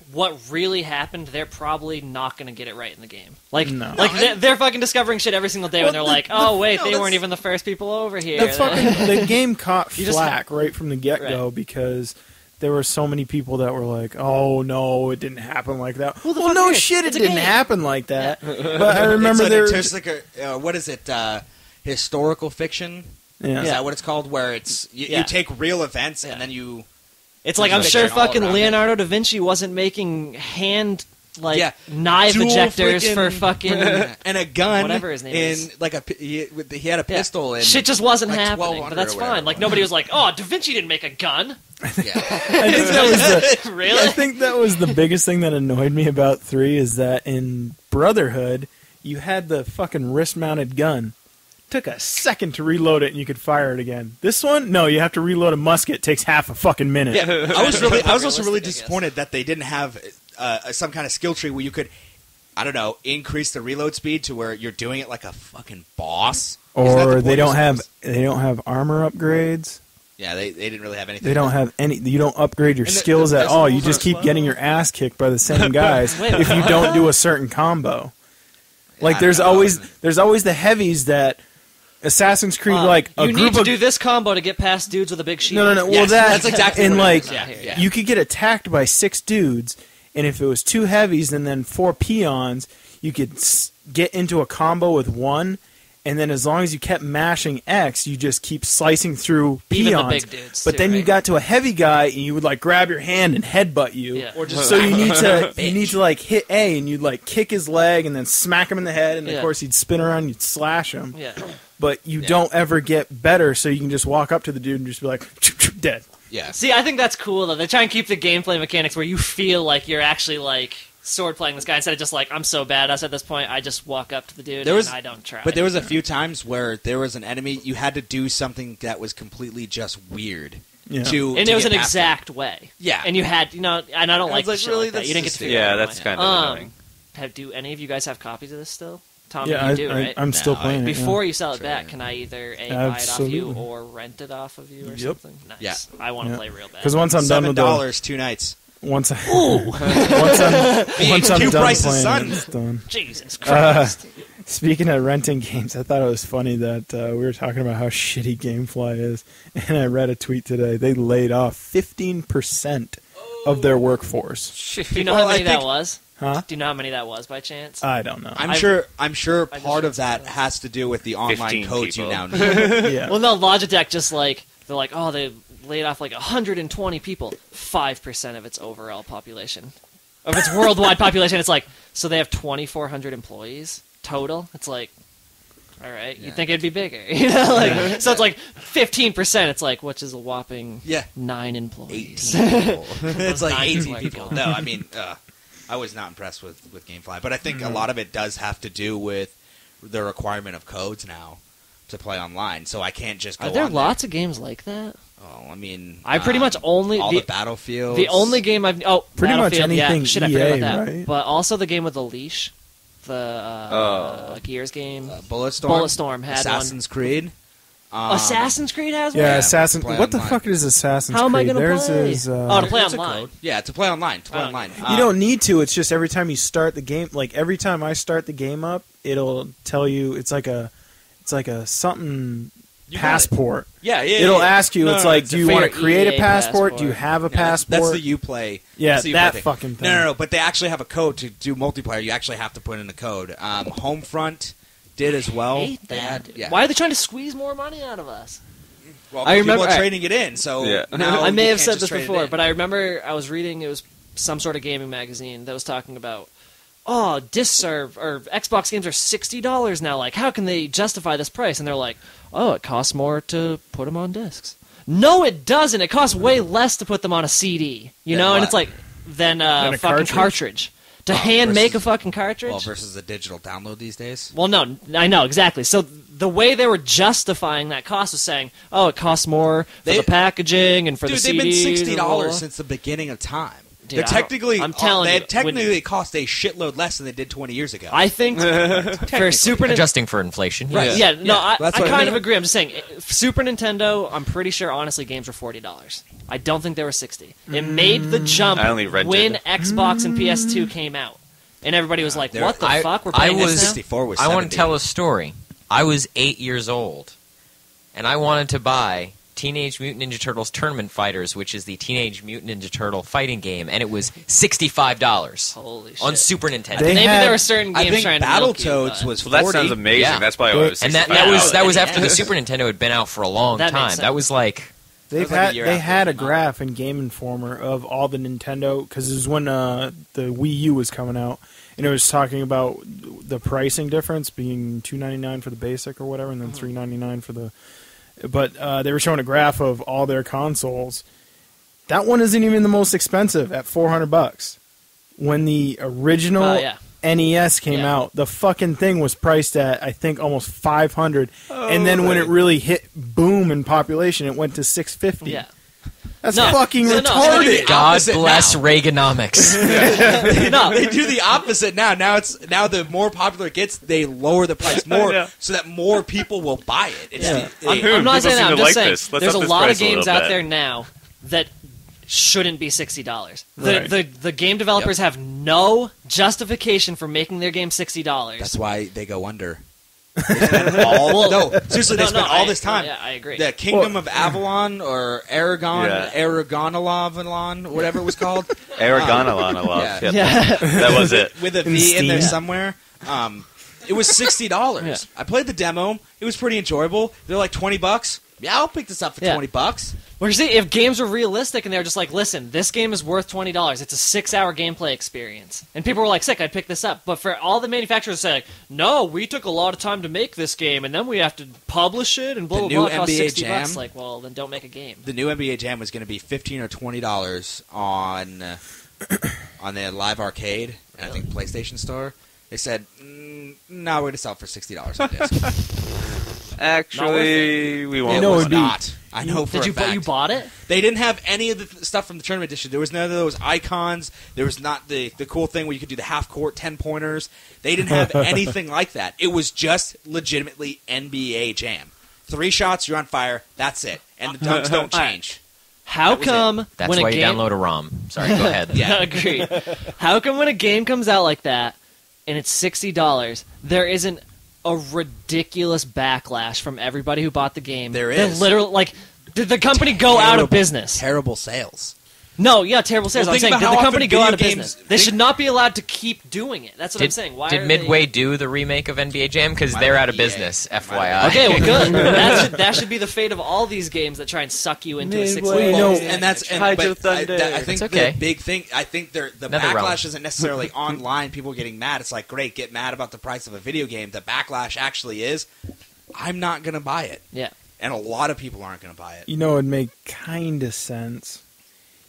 really happened, they're probably not going to get it right in the game. Like, they're fucking discovering shit every single day when they're like, oh, wait, they weren't even the first people over here. The game caught flack right from the get-go because there were so many people that were like, oh, no, it didn't happen like that. Well, no shit, it didn't happen like that. Yeah. But I remember there's like what is it, historical fiction? Yeah. Is that what it's called? Where it's you take real events and then you... It's like, I'm sure fucking Leonardo da Vinci wasn't making knife ejectors for fucking... and a gun. Whatever his name is. Like he had a pistol. And shit just wasn't happening, but that's fine. Like, nobody was like, oh, Da Vinci didn't make a gun. I think that was really? I think that was the biggest thing that annoyed me about 3 is that in Brotherhood, you had the fucking wrist-mounted gun. Took a second to reload it and you could fire it again. This one, no, you have to reload a musket. It takes half a fucking minute. Yeah, I was also really disappointed that they didn't have some kind of skill tree where you could, I don't know, increase the reload speed to where you're doing it like a fucking boss. Or they don't have armor upgrades. Yeah, they didn't really have anything. They don't have any. You don't upgrade your skills at all. You just keep getting your ass kicked by the same guys if you don't do a certain combo. Like there's always the heavies that Assassin's Creed you need to do this combo to get past dudes with a big shield. No. Well, that's exactly. And what you could get attacked by 6 dudes, and if it was 2 heavies and then 4 peons, you could get into a combo with 1. And then as long as you kept mashing X, you just keep slicing through peons. Even the big dudes, but then you got to a heavy guy, and you would grab your hand and headbutt you. Yeah. Or just so you need to hit A, and you'd kick his leg, and then smack him in the head, and of course he'd spin around, you'd slash him. Yeah. But you don't ever get better, so you can just walk up to the dude and just be like, dead. Yeah. See, I think that's cool though. They try and keep the gameplay mechanics where you feel like you're actually sword playing this guy instead of just I'm so badass at this point. I just walk up to the dude and I don't try. But there was a few times where there was an enemy you had to do something that was completely just weird. Yeah. And it was an exact way. Yeah. And you had and I don't like shit really, like that. You didn't get to figure yeah, out that's kind of annoying. Do any of you guys have copies of this still? Tom, Yeah, you do, right? I'm still playing it. Before you sell it back, can I either buy it off you Absolutely. or rent it off of you or something? Nice. Yeah. I want to play real bad. Because once I'm done with $7 2 nights. once I'm Q done prices, playing son. it, it's done. Jesus Christ. Speaking of renting games, I thought it was funny that we were talking about how shitty Gamefly is, and I read a tweet today. They laid off 15% of their workforce. Do you know how many that was? Huh? Do you know how many that was by chance? I don't know. I'm sure part of that has to do with the online codes people. you now need. Yeah. Well, no, Logitech just they're like, oh, they laid off 120 people. 5% of its overall population. Of its worldwide population. It's so they have 2,400 employees total. It's all right, you'd think it'd be bigger. So it's 15%. It's which is a whopping 9 employees. 18 people. It's 9 18 people. people. No, I mean, I was not impressed with Gamefly. But I think a lot of it does have to do with the requirement of codes now to play online. So I can't just go Are there on lots of games like that? Oh, I mean... I pretty much only... all the Battlefields. The only game I've... Oh, Pretty much Battlefield, anything yeah. Shit, I forgot EA, about that. right? But also the game with the leash. The Gears game. Bulletstorm had Assassin's Creed. Assassin's Creed has one? Yeah, Assassin's. play What the online. fuck is Assassin's Creed? How am I going to Theirs play? is, to play There's a online. code. Yeah, to play online. you don't need to. It's just every time you start the game, every time I start the game up, it'll tell you it's like a something passport. Yeah. It'll ask you. It's do you want to for your create a EA passport? Do you passport. have a passport? That's the Uplay. Yeah, That's the that Uplay fucking thing. No. But they actually have a code to do multiplayer. You actually have to put in the code. Homefront did as well. I hate They that. had- yeah. Why are they trying to squeeze more money out of us? Well, I remember- people are trading it in, so now I may you have can't said just this trade it before, in. but I remember I was reading, it was some sort of gaming magazine that was talking about, discs or Xbox games are $60 now. How can they justify this price? And they're like, it costs more to put them on discs. No, it doesn't. It costs way less to put them on a CD. You know, and it's than a fucking cartridge. to hand make a fucking cartridge. Well, versus a digital download these days. Well, no, I know exactly. So the way they were justifying that cost was saying, "Oh, it costs more for the packaging and for the CDs." Dude, they've been $60 and since the beginning of time. Dude, They're technically, I'm telling you, technically, it cost a shitload less than they did 20 years ago. I think for Super Nintendo. Adjusting for inflation. Right. Yeah, no, I that's what I kind mean. of agree. I'm just saying, Super Nintendo, I'm pretty sure, honestly, games were $40. I don't think they were $60. It made the jump I only rented. when Xbox and PS2 came out. And everybody was like, what the fuck? We're I playing was- this now? 64 was I want 70. to tell a story. I was 8 years old, and I wanted to buy Teenage Mutant Ninja Turtles Tournament Fighters, which is the Teenage Mutant Ninja Turtle fighting game, and it was $65 Holy shit. on Super Nintendo. They Maybe had- there were certain I games think trying to milk you, Battletoads but- was Well, 40. that sounds amazing. Yeah. That's probably why it was and 65. that was after Yeah. the Super Nintendo had been out for a long That makes time. sense. That was like They've That was like a had year they after had it a came out. graph in Game Informer of all the Nintendo because it was when the Wii U was coming out, and it was talking about the pricing difference being $299 for the basic or whatever, and then $399 for the. But they were showing a graph of all their consoles. That one isn't even the most expensive at $400. When the original yeah. NES came Yeah. out, the fucking thing was priced at I think almost $500, and then when it really hit boom in population, it went to $650. Yeah. That's No. fucking No, no. retarded. God opposite bless now. Reaganomics. No. They do the opposite now. Now the more popular it gets, they lower the price more Yeah. so that more people will buy it. It's Yeah. the, I'm People not saying seem that. I'm to just like saying this. Let's there's a up this lot of price a games little out bit. there now that shouldn't be $60. Right. The game developers have no justification for making their game $60. that's why they go under. They spend all, no, seriously, they No, spend no, all this time. Yeah, I agree. The Kingdom of Avalon or Aragon, Yeah. Aragonavalon, whatever it was called, Aragonalana love. Yeah. Yep, that was it. with a In V in there Steam. somewhere. It was $60. Yeah. I played the demo. It was pretty enjoyable. They're like $20. Yeah, I'll pick this up for Yeah. $20. Well, you see, if games were realistic and they were just like, listen, this game is worth $20. It's a 6-hour gameplay experience. And people were like, sick, I'd pick this up. But for all the manufacturers to say, like, no, we took a lot of time to make this game, and then we have to publish it, and blah, The blah, blah, new it costs NBA $60. Jam? Like, well, then don't make a game. The new NBA Jam was going to be $15 or $20 on the Live Arcade, and I think PlayStation Store. They said, no, we're going to sell it for $60 on disc. Actually, we won't. You know, it it was would be- not. I know for Did a you fact. you bought it? They didn't have any of the stuff from the tournament edition. There was none of those icons. There was not the cool thing where you could do the half-court 10-pointers. They didn't have anything like that. It was just legitimately NBA Jam. 3 shots, you're on fire. That's it. And the dunks don't change. How That was come That's when why a you game... download a ROM. Sorry, go ahead. Yeah. Agreed. How come when a game comes out like that and it's $60, there isn't a ridiculous backlash from everybody who bought the game? There They're is. literally like, did the company go out of business? Terrible sales. No, yeah, terrible sales. Well, I'm think saying, about did how the often company go out of video business? games- They think- should not be allowed to keep doing it. That's what I'm saying. Why Did are Midway they... do the remake of NBA Jam? Because Might they're have out of EA. business, Might FYI. have Okay, well, good. that should be the fate of all these games that try and suck you into a Midway, 6 you know- And that's and, Hide but your thunder. I think It's okay. the big thing. I think the Another backlash realm. isn't necessarily online. People getting mad. It's like, great, get mad about the price of a video game. The backlash actually is, I'm not going to buy it, Yeah. and a lot of people aren't going to buy it. You know, it'd make kind of sense.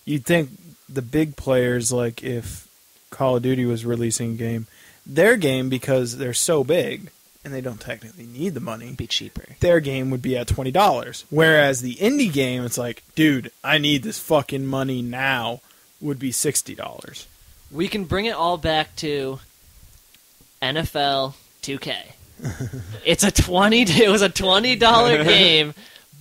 You'd think the big players, like if Call of Duty was releasing a game, their game, because they're so big and they don't technically need the money, Be cheaper. their game would be at $20. Whereas the indie game, it's like, dude, I need this fucking money now, would be $60. We can bring it all back to NFL 2K. It was a $20 game,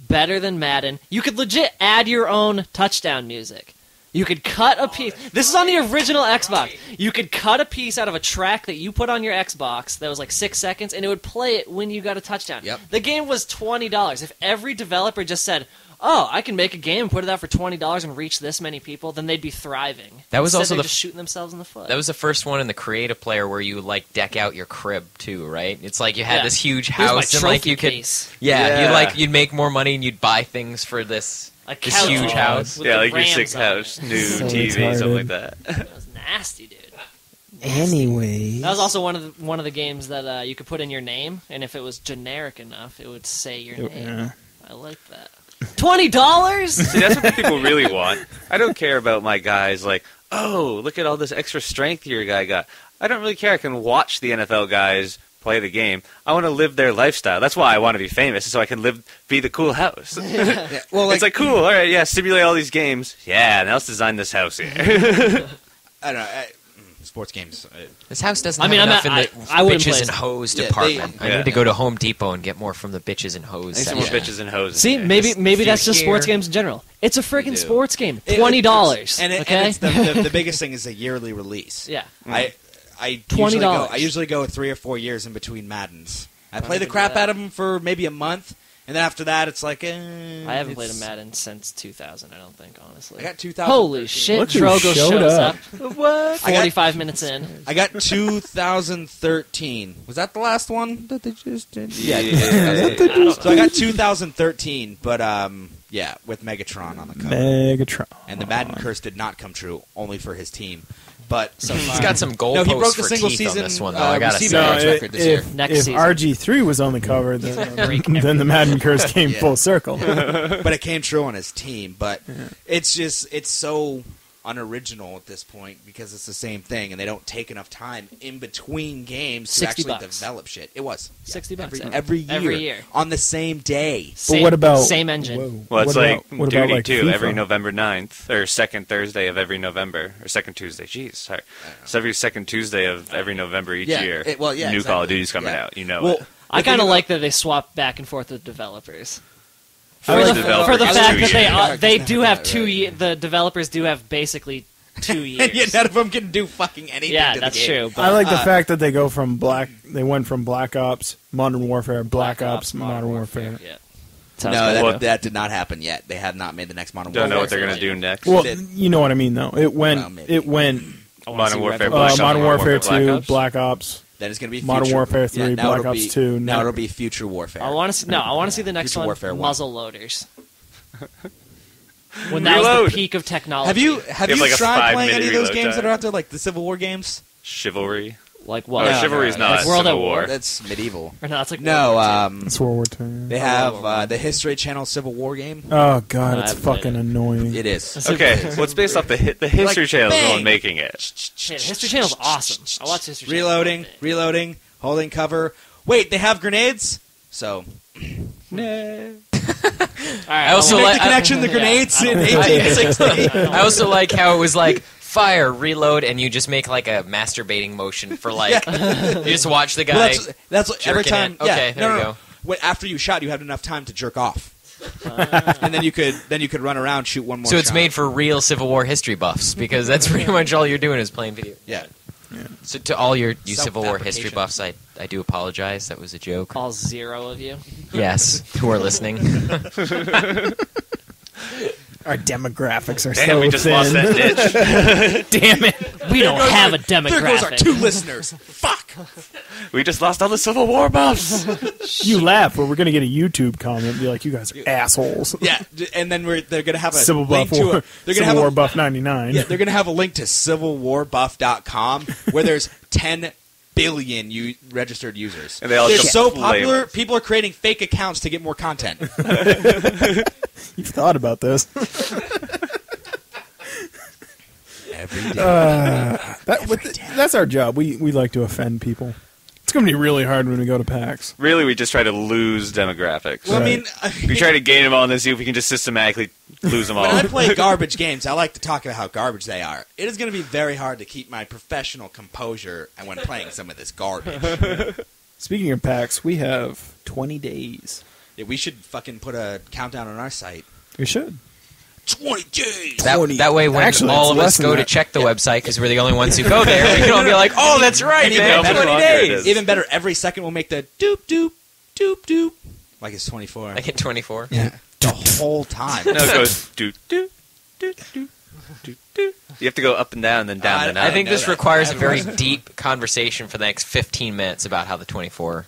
better than Madden. You could legit add your own touchdown music. You could cut a piece. This is on the original Xbox. You could cut a piece out of a track that you put on your Xbox that was like 6 seconds, and it would play it when you got a touchdown. Yep. The game was $20. If every developer just said, "Oh, I can make a game and put it out for $20 and reach this many people," then they'd be thriving. That was Instead, also they're the just shooting themselves in the foot. That was the first one in the creative player where you like deck out your crib too, right? It's like you had Yeah. this huge Here's my house and like trophy you could, case. Yeah. you'd make more money and you'd buy things for this A this couch huge house. with Yeah, the like your Rams 6 on it. house, new So TV, retarded. something like that. That was nasty, dude. Anyway. That was also one of the games that you could put in your name, and if it was generic enough, it would say your name. Yeah. I like that. $20? See, that's what people really want. I don't care about my guys like, oh, look at all this extra strength your guy got. I don't really care. I can watch the NFL guys play the game. I want to live their lifestyle. That's why I want to be famous, so I can be the cool house. Yeah, well, It's like, cool, all right, yeah, simulate all these games. Yeah, now let's design this house here. I don't know. Sports games. This house doesn't I mean, have I'm enough in not- the I wouldn't bitches play and it. hose Yeah, department. I yeah. need to go to Home Depot and get more from the bitches and hose I need some more section. bitches and hoses. See, here. maybe that's just here. sports games in general. It's a They do. freaking sports game. It- $20. And Okay. it's the biggest thing is a yearly release. Yeah. I $20. I usually go 3 or 4 years in between Maddens. I play the crap out of them for maybe a month, and then after that, it's like. I haven't played a it's- Madden since 2000. I don't think, honestly. I got 2000. Holy shit! Look who Drogo showed shows up. up. What? I got- 45 minutes in. I got 2013. Was that the last one that they just did? Yeah. So I got 2013, but yeah, with Megatron on the cover. Megatron. And the Madden curse did not come true, only for his team. But so He's got some goalposts No, he broke the for single teeth season, on this one, though. I gotta receiving say. yards record this year. Next if season. RG3 was on the cover, then the Madden curse came Yeah. full circle. but it came true on his team. But it's so unoriginal at this point because it's the same thing, and they don't take enough time in between games to actually $60. develop shit. It was $60 every year, Every year. on the same day. Same, But what about same engine? Whoa. Well, it's What like about- what Duty about, like, 2 FIFA? every November 9th, or second Thursday of every November, or second Tuesday. Jeez, sorry. So every second Tuesday of every November each Yeah, year, yeah, new Call exactly. of Duty's coming Yeah. out. You know Well, it. I the thing kind of about- like that they swap back and forth with developers. For For the the, developers, for the it's fact 2 that years. they do have Right. 2 years. The developers do have basically 2 years. And yet none of them can do fucking anything. Yeah, to that's the game. true. But I like the fact that they go from they went from Black Ops, Modern Warfare, Black Ops, Modern Warfare. Yeah. No, Sounds good. that did not happen yet. They have not made the next Modern Don't know what Warfare. they're going to do next. Well, Did- you know what I mean, though. It went. Well, maybe. It went. Modern Warfare, Black Ops, Modern Warfare 2, Black Ops. Black Ops. Then it's going to be Modern future, Warfare 3, now Black it'll Ops be, 2, Now now- it'll be Future Warfare. I want to. No, I want to see the next Future one. Warfare 1. Muzzle loaders. When that was Reload. the peak of technology. Have you You have like a tried 5 playing any minute of those reload games that time. are out there, like the Civil War games? Chivalry. like Oh, what? No, Chivalry's no, not like World Civil at War. War? That's medieval. Or no, it's like No, World War II. It's World War II. they have the History Channel Civil War game. Oh god, No, it's I haven't played fucking it. annoying. It is. Okay, well, it's based off the History Like, Channel is the bang! one making it. Yeah, History Channel's awesome. I watch History Channel. Reloading, holding cover. Wait, they have grenades? So, All right, I also you make like- the connection, the grenades I in don't- 1860. I also like how it was like fire, reload, and you just make like a masturbating motion for like you just watch the guy. Well, that's what, every jerking time. it. Okay, yeah, there no, you no. go. When, after you shot, you had enough time to jerk off, and then you could run around, shoot one more. So it's shot. made for real Civil War history buffs because that's pretty much all you're doing is playing video. Yeah. So to all you Civil War Self-fabrication. history buffs, I do apologize. That was a joke. all 0 of you. Yes, who are listening. Our demographics are Damn, so we just thin. lost that ditch. Damn it! We don't have a There goes our demographic. 2 listeners. Fuck. We just lost all the Civil War buffs. You laugh, but we're gonna get a YouTube comment and be like, "You guys are assholes." Yeah, and then they're gonna have a Civil link Buff to War, a, they're gonna Civil have War a, Buff 99. Yeah, they're gonna have a link to civilwarbuff.com where there's 10 billion registered users. And they all They're come so flavors. popular. People are creating fake accounts to get more content. You've thought about this. Every day. That's our job. We like to offend people. It's gonna be really hard when we go to PAX. Really, we just try to lose demographics. Well, I mean, We try to gain them all and then see if we can just systematically lose them all. when I play garbage games, I like to talk about how garbage they are. It is going to be very hard to keep my professional composure when playing some of this garbage. Speaking of PAX, we have 20 days. Yeah, we should fucking put a countdown on our site. We should. 20 days! That way, when Actually, all it's of us less than go to that. check the website because we're the only ones who go there, we can all be like, "Oh, that's right, And even man, better, 20 longer it days." is. Even better, every second we'll make the doop, doop, doop, doop. Like it's 24. I get 24. Yeah. The whole time. No, it goes do do do do do do. You have to go up and down, and then down and I up. think know this that. requires I a very haven't- deep conversation for the next 15 minutes about how the 24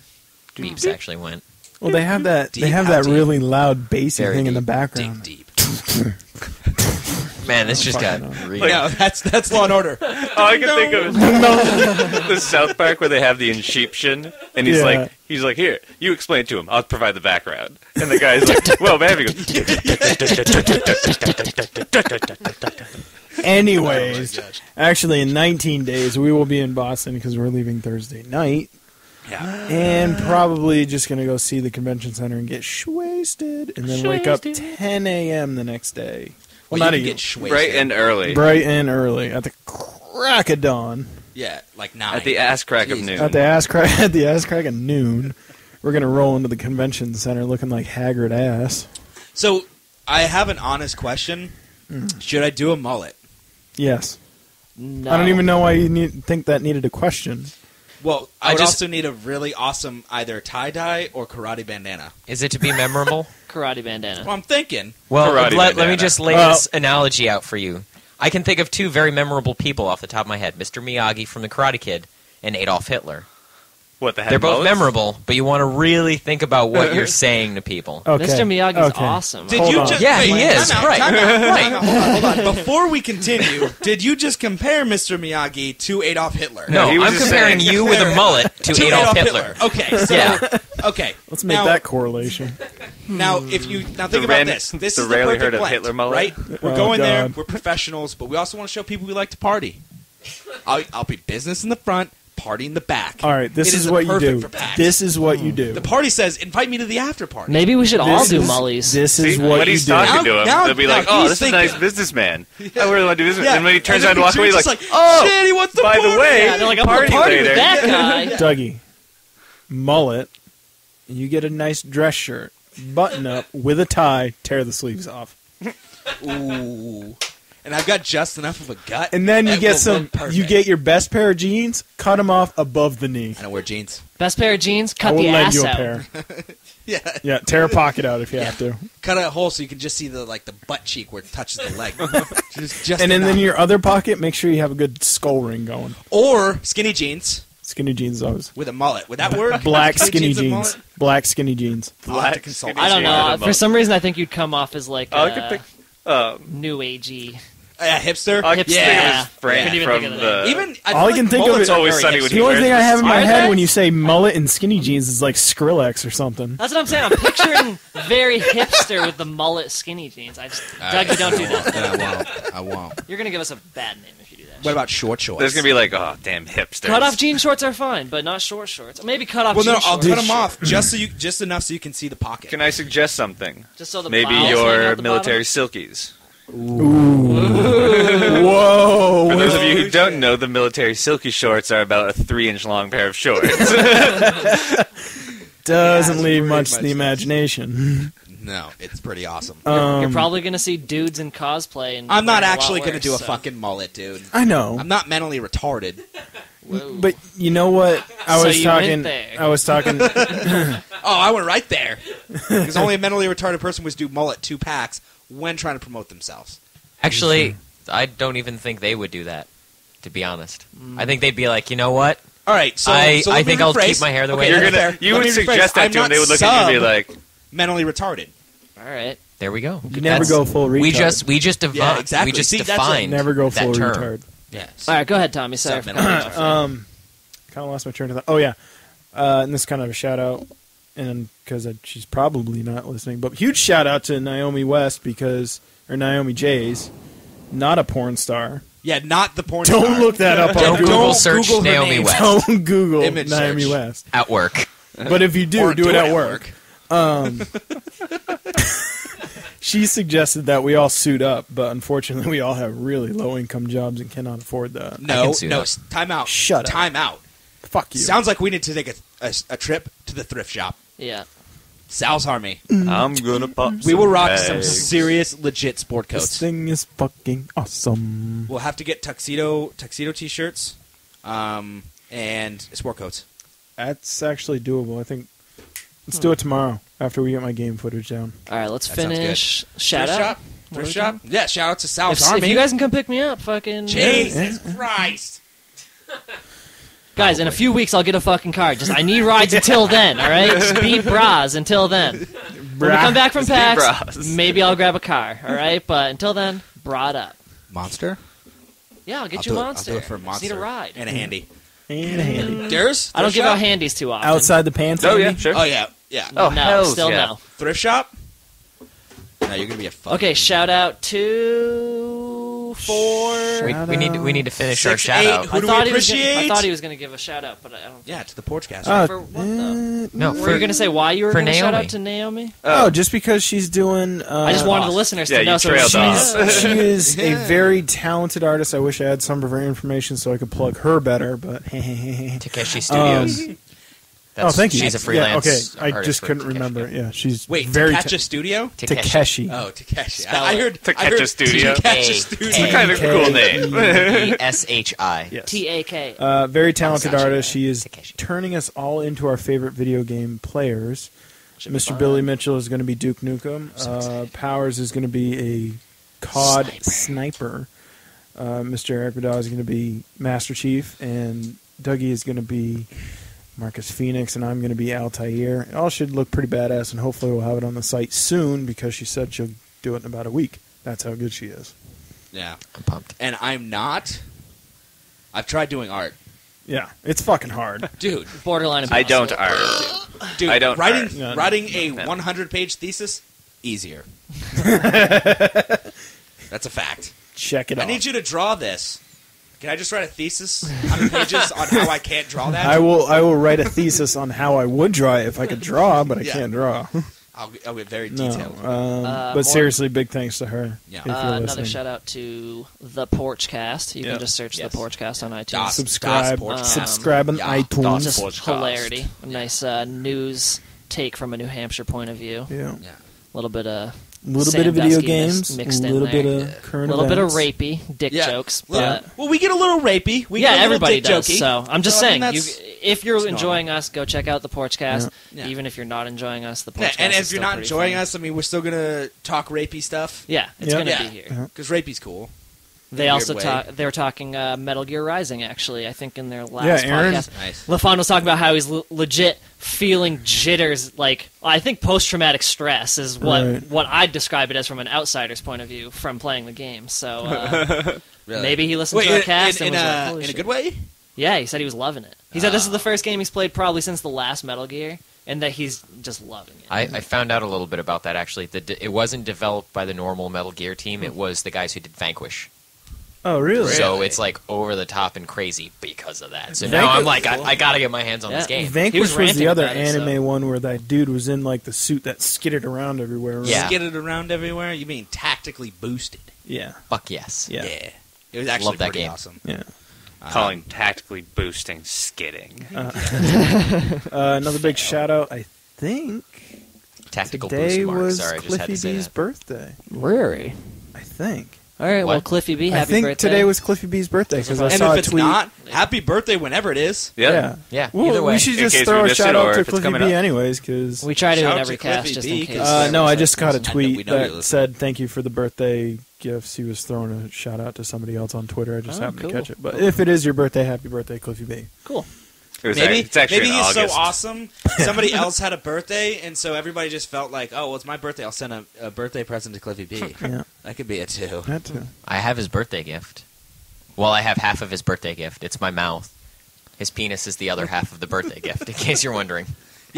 beeps actually went. Well, they have that. Deep, They have how that deep? really loud bassy Very thing in the deep. background. Deep. Man, this just got Fucking real. No, that's Law and Order. All I can think of is the South Park where they have the Inception, and he's Yeah. like, here, you explain it to him. I'll provide the background. And the guy's like, well, man, he goes, Anyways, Oh my gosh. actually, in 19 days, we will be in Boston because we're leaving Thursday night. Yeah. And probably just going to go see the convention center and get wasted. And then wake up 10 a.m. the next day. Well, not you even. can get shwasted. Bright and early. Bright and early. At the crack of dawn. Yeah, like 9. At the ass crack of Jeez. noon. At the ass crack of noon. We're going to roll into the convention center looking like haggard ass. So, I have an honest question. Should I do a mullet? Yes. No. I don't even know why you think that needed a question. Well, I would also need a really awesome either tie-dye or karate bandana. Is it to be memorable? Karate bandana. Well, I'm thinking. Well, Karate let me bandana. just lay this analogy out for you. I can think of two very memorable people off the top of my head. Mr. Miyagi from The Karate Kid and Adolf Hitler. What the heck? They're both memorable, but you want to really think about what you're saying to people. Okay. Mr. Miyagi's okay. awesome. Did Hold you on. just Yeah, wait, he is, time out, right. time out, hold on. Before we continue, did you just compare Mr. Miyagi to Adolf Hitler? No, he was I'm just comparing saying- you with a mullet to Adolf Hitler. Okay, so Yeah. okay. Let's make now, that correlation. Now, if you think about rarely- this, this the is the rarely perfect heard of blend, Hitler mullet. right? We're Oh, going there. God. We're professionals, but we also want to show people we like to party. I'll be business in the front, party in the back. All right, this It is what you perfect do. for packs. This is what you do. The party says, "Invite me to the after party." Maybe we should all This do is- mullies. This is See, what when you he's do. talking to him, Now- they'll be now like, "Oh, he's this is a nice businessman. I really want to do business." Yeah. And when he turns And around then to walk away, he's just like, "Oh, "Oh, shit, he wants to by the party." way, Yeah, they're like, I'm gonna party party later." with that guy. Dougie, mullet, you get a nice dress shirt, button up with a tie, tear the sleeves off. Ooh. And I've got just enough of a gut. And then you that get will some. look perfect. You get your best pair of jeans, cut them off above the knee. I don't wear jeans. Best pair of jeans, I cut will the lend ass you a out. pair. Yeah. Yeah, tear a pocket out if you have to. Cut a hole so you can just see the butt cheek where it touches the leg. just And then enough. in your other pocket, make sure you have a good skull ring going. Or skinny jeans Skinny jeans always. with a mullet. Would that work? Black skinny with jeans. mullet? Black skinny jeans. I'll have to Black consult. skinny I don't jeans know. with a For some reason, I think you'd come off as like Oh, I could pick. new agey. Hipster. I can think of Yeah. his friend Couldn't even from think of the. Even All I can think of is It's always sunny with The only thing I have in my Are head they? when you say mullet and skinny jeans is like Skrillex or something. That's what I'm saying. I'm picturing very hipster with the mullet skinny jeans. Doug, you don't do that. I won't. You're gonna give us a bad name if you do that. What about short shorts? There's gonna be like, oh damn hipsters. Cut off jean shorts are fine, but not short shorts. Maybe cut off Well, jean no, I'll shorts. cut them off just enough so you can see the pocket. Can I suggest something? Just so the Maybe bowels hang your out the military bottom. silkies. Whoa! For those of you who don't know, the military silky shorts are about a 3-inch long pair of shorts. Doesn't Yeah, leave it's much to pretty the much imagination. No, it's pretty awesome. You're probably gonna see dudes in cosplay. And I'm not wearing a lot actually going to worse, do a so. fucking mullet, dude. I know, I'm not mentally retarded. but you know what? I So was you talking. went there. I was talking. Oh, I went right there. Because only a mentally retarded person would do mullet 2 packs when trying to promote themselves. Actually, I don't even think they would do that, to be honest. I think they'd be like, you know what? All right, so I let me think I'll rephrase. keep my hair the way Okay, it You're is. that's gonna, fair. you Let would me rephrase. suggest that I'm to them. not They would look at you and be sub like, mentally retarded. All right. There we go. You never go full retard. We just Yeah, exactly. we just See, that's defined never go that full term. retard. Yes. All right, go ahead, Tommy. Sorry. Sub mentally retarded. Kind of lost my train of thought. Oh yeah, and this is kind of a shout out, and because she's probably not listening, but huge shout out to Naomi West or Naomi Jays, not a porn star. Yeah, not the porn star. Don't look that up on Don't Google. Google search Google her Naomi name. West Don't Google Image Naomi search. West. at work. But if you do, Or do it at work. work. She suggested that we all suit up, but unfortunately, we all have really low income jobs and cannot afford that. No, can see no. that. Time out. Shut up. Time out. Fuck you. Sounds like we need to take a trip to the thrift shop. Yeah. Sal's Army. I'm gonna pop. We will rock tags. some serious, legit sport This coats. thing is fucking awesome. We'll have to get tuxedo t-shirts, and sport coats. That's actually doable. I think. Let's do it tomorrow after we get my game footage down. All right, let's That sounds finish. Shout Thrift out. shop. Thrift shop. Yeah, shout out to Sal's If Army. you guys can come pick me up, fucking Jesus Christ. guys, in a few weeks I'll get a fucking car. Just I need rides until then. All right, just be bras until then. When we come back from Just be PAX, bras. maybe I'll grab a car. All right, but until then, bra it up. Monster? Yeah, I'll get I'll you do a it. monster. I'll do it for a Just monster. need a ride. And a handy. And a handy. Yours? I don't Thrift give shop? out handies too often. Outside the pants. Oh handy? yeah, sure. Oh, yeah. Yeah. Oh, no, hells still yeah. no. Thrift shop? No, you're going to be a fucking... Okay, shout out to 2, 4. We need to finish 6, our shout 8. out. Who do we appreciate? I thought he was going to give a shout out, but I don't. Yeah, to the Porchcast. For what though? No, Were you going to say why you were for going to shout Naomi. out to Naomi? Oh, just because she's doing. I just wanted the listeners Yeah, to know. you trailed off. She is a very talented artist. I wish I had some of her information so I could plug her better, but Takeshi Studios. oh, thank you. She's a freelance. Yeah, okay, I artist just for couldn't Takeshi. remember. Yeah, she's Wait, very Takeshi Studio? Takeshi. Oh, Takeshi. Spell I it. heard Takeshi Studio. Takeshi T- Studio. It's kind of a cool name. ESHI. Yes. TAK. Very talented Takeshi. artist. She is Takeshi. turning us all into our favorite video game players. Should be Mr. fun. Billy Mitchell is going to be Duke Nukem. Powers is going to be a COD sniper. Mr. Eric Vidal is going to be Master Chief, and Dougie is going to be Marcus Phoenix, and I'm going to be Altair. It all should look pretty badass, and hopefully we'll have it on the site soon because she said she'll do it in about a week. That's how good she is. Yeah. I'm pumped. And I'm not. I've tried doing art. Yeah, it's fucking hard. Dude. Borderline. I impossible. don't art. Dude, I don't writing art. writing a No. 100-page thesis, easier. That's a fact. Check it I out. need you to draw this. Can I just write a thesis, 100 pages, on how I can't draw that? I will write a thesis on how I would draw it if I could draw, but I Yeah. can't draw. I'll get very No, detailed. but more- seriously, big thanks to her. Yeah. if you're Another listening. shout out to the Porchcast. You Yeah. can just search Yes. the Porchcast on iTunes. Das Subscribe, Porchcast. subscribe on Yeah. iTunes. Just Porchcast. hilarity. A nice news take from a New Hampshire point of view. Yeah, Yeah. A little bit of a little bit of video Sandusky-ness games, a mixed in little bit there. of current a little bit of events. rapey dick Yeah. jokes, Well, but well, we get a little rapey. We get a yeah, little everybody dick does. jokey. So I'm just So, I mean, saying, that's- if you're it's enjoying us, go check out the Porchcast. Yeah. Even if you're not enjoying us, the Porchcast. Yeah, and is if you're still not pretty enjoying funny. us, I mean, we're still gonna talk rapey stuff. Yeah, it's Yeah. gonna Yeah. be here. Uh-huh. Because rapey's cool. They In a also weird way. they were talking Metal Gear Rising, actually. I think in their last Yeah, Aaron- podcast. Nice. LaFon was talking about how he's legit feeling jitters. Like, I think post-traumatic stress is Right. what I'd describe it as from an outsider's point of view from playing the game. So Really. maybe he listened Wait, to our cast in and was like, a "Holy in a shit." good way. Yeah, he said he was loving it. He said this is the first game he's played probably since the last Metal Gear, and that he's just loving it. I found out a little bit about that actually. It wasn't developed by the normal Metal Gear team. It was the guys who did Vanquish. Oh, really? So Really? it's like over the top and crazy because of that. So now I'm like, I gotta get my hands on this Yeah. game. He Vanquish was was ranting the other about it, anime so- one where that dude was in like the suit that skidded around everywhere. Right? Yeah. Skid it around everywhere. You mean tactically boosted? yeah, Fuck yes. yeah, It was actually Love that pretty game. awesome. yeah. Calling tactically boosting skidding. Another big shout out. I think Tactical today boost mark. was Sorry, I just had Cliffy to say B's that. birthday. Really? I think. All right, well, What? Cliffy B, happy I think birthday. today was Cliffy B's birthday because I And saw if a it's tweet. not, happy birthday whenever it is. Yeah. Yeah, Well, either way. we should In just case throw we a missed shout it out or to if it's Cliffy coming B up. anyways, because We try to Shout in out every to cast Cliffy just B, in case. 'cause- no, I just got a I know- we tweet know you're that listening. said thank you for the birthday gifts. He was throwing a shout out to somebody else on Twitter. I just Oh, happened cool. to catch it. But if it is your birthday, happy birthday, Cliffy B. Cool. It's actually maybe in he's August. so awesome. Somebody else had a birthday, and so everybody just felt like, oh, well, it's my birthday. I'll send a birthday present to Cliffy B. Yeah, That could be it too. that too. I have his birthday gift. Well, I have half of his birthday gift. It's my mouth. His penis is the other half of the birthday gift, in case you're wondering.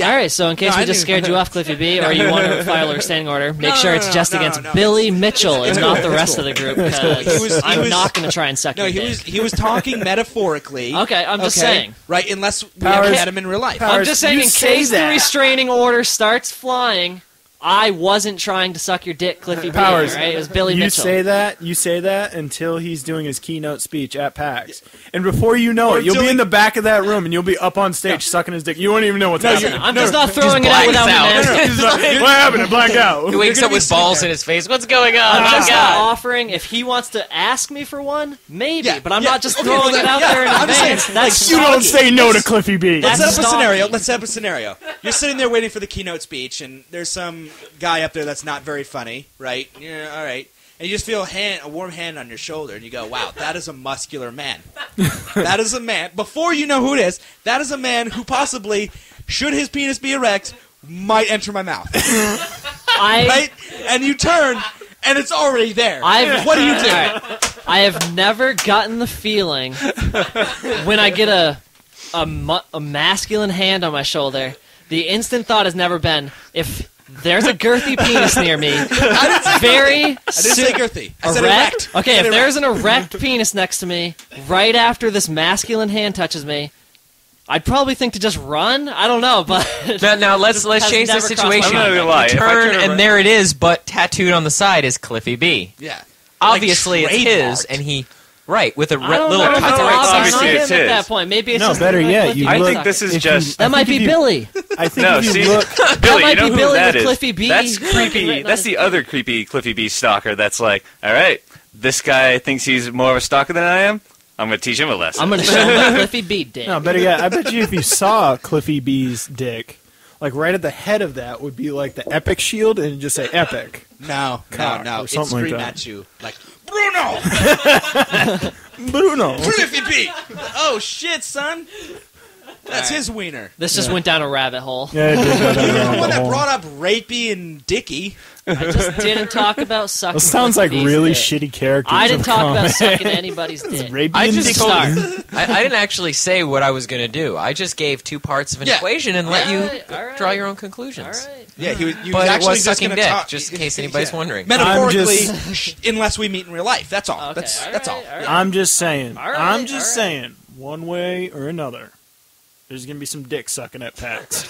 All right, so in case No, we I just knew- scared you off, Cliffy B, or you want to file a restraining order, make No, sure no, it's no, just no, against no, Billy Mitchell and not the cool. rest of the group, because He was- I'm not going to try and suck No, your he dick. was talking metaphorically. Okay, I'm just saying. Right, unless we Powers- ever had him in real life. Powers- I'm just saying, you in say case that. the restraining order starts flying, I wasn't trying to suck your dick, Cliffy B. Powers, Right? It was Billy you Mitchell. say that until he's doing his keynote speech at PAX, and before you know it, you'll until be he- in the back of that room and you'll be up on stage sucking his dick. You won't even know what's happening. I'm just not throwing it out without blacks out. him asking. He's like, what happened? I blacked out. He wakes gonna up be with sitting balls there. in his face. What's going on? I'm Oh, just God. offering, if he wants to ask me for one, maybe, Yeah, but I'm yeah. not just Okay, throwing well, it out yeah, there in I'm just saying, advance. That's You don't stalking. say no to Cliffy B. Let's That's set up a stalking. scenario. Let's set up a scenario. You're sitting there waiting for the keynote speech, and there's some guy up there that's not very funny, right? Yeah, all right. And you just feel a warm hand on your shoulder, and you go, wow, that is a muscular man. That is a man. Before you know who it is, that is a man who possibly, should his penis be erect, might enter my mouth. Right? And you turn, and it's already there. What do you do? I have never gotten the feeling when I get a masculine hand on my shoulder. The instant thought has never been, if There's a girthy penis near me. Very. I didn't say girthy. I said Erect? erect. Okay, I said if erect. there's an erect penis next to me, right after this masculine hand touches me, I'd probably think to just run. I don't know, but Now let's has change the never crossed my situation. I'm not gonna lie. You If I turn, turn and around- there it is, but tattooed on the side is Cliffy B. Yeah. Obviously, Like it's his, trademarked. and he with a I don't little know if cut it's to cut right obvious side. on Obviously, him it's at his. that point. Maybe it's No, just better like yet, Cliffy you I B look- think this sucker. is just. That might be Billy. I think No, if you see, look, Billy, might you know be who Billy that with is? Cliffy B. That's creepy. Written on That's the other creepy Cliffy B stalker. That's like, all right, this guy thinks he's more of a stalker than I am. I'm gonna teach him a lesson. I'm going to show him my Cliffy B dick. no, better yet, I bet you if you saw Cliffy B's dick, like right at the head of that would be like the epic shield, and it'd just say epic. No. Cock No. or It's something like scream that. at you. Like, Bruno! Bruno. Cliffy B! Oh, shit, son. That's his wiener. This just went down a rabbit hole. Yeah, it did go down You're the around one the that hole. brought up Rapey and Dicky. I just didn't talk about sucking. Those sounds like Cliffy B's really dick. shitty characters. I didn't of talk about comic. sucking anybody's dick. Rapey I and just Dick told Star. I didn't actually say what I was going to do. I just gave two parts of an Yeah. equation and let you All right. draw your own All conclusions. right. Yeah, he was But it actually was just sucking going to dick, talk. just in case anybody's wondering. Metaphorically, I'm unless we meet in real life. That's all. Okay, That's all. right, all right. I'm just saying. All right, I'm just all right. saying. One way or another, there's gonna be some dick sucking at PAX.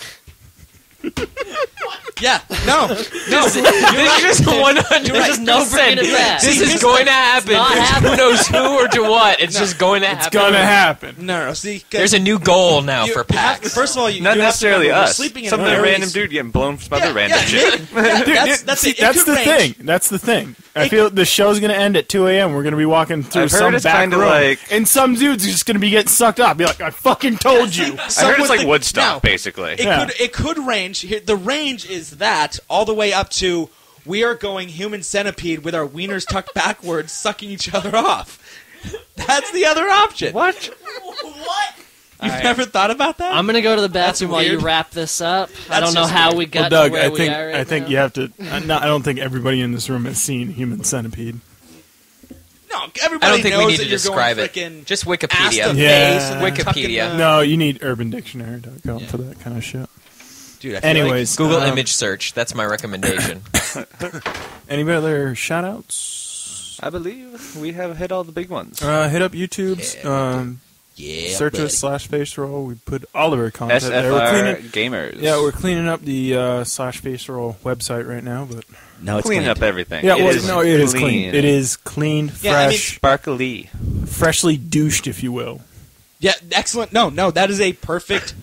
Yeah, no. This is 100%. There's just no bringing it back. This See, is here's going to happen. not Who knows who or to what? It's just going to happen. It's gonna happen. No, see, 'cause There's a new goal now for you have- PAX. First of all, you Not you have to necessarily remember, we're us. sleeping in Some a other very random dude getting blown from some other random shit. That's See, it. that's It the could range. thing. That's the thing. I feel the show's gonna end at 2 a.m. We're gonna be walking through I've heard some it's back kinda room, like- and some dude's just gonna be getting sucked up. Be like, I fucking told you. I Some heard would it's like think- Woodstock, no. basically. It could range. Here, the range is that all the way up to we are going human centipede with our wieners tucked backwards, sucking each other off. That's the other option. What? You've never thought about that? I'm gonna go to the bathroom while you weird. wrap this up. I That's don't know just how weird. we got Well, Doug, to where I we think are right I think now. you have to. I don't think everybody in this room has seen Human Centipede. No, everybody I don't think knows we need that to you're describe going it. frickin' Just ass to Wikipedia. face Yeah. and then tucking Wikipedia. the- No, you need UrbanDictionary.com Yeah. for that kind of shit. Dude, I feel Anyways, Google image search. That's my recommendation. any other shout outs? I believe we have hit all the big ones. Hit up YouTube's. yeah, Search buddy. us /face roll. We put all of our content there. We're SFR cleaning, Gamers. yeah, we're cleaning up the /face roll website right now, but No, it's cleaning clean. up everything. yeah, It well, is no, it is clean. It is clean, Yeah, I mean- fresh, sparkly. freshly douched, if you will. Yeah, excellent. No, that is a perfect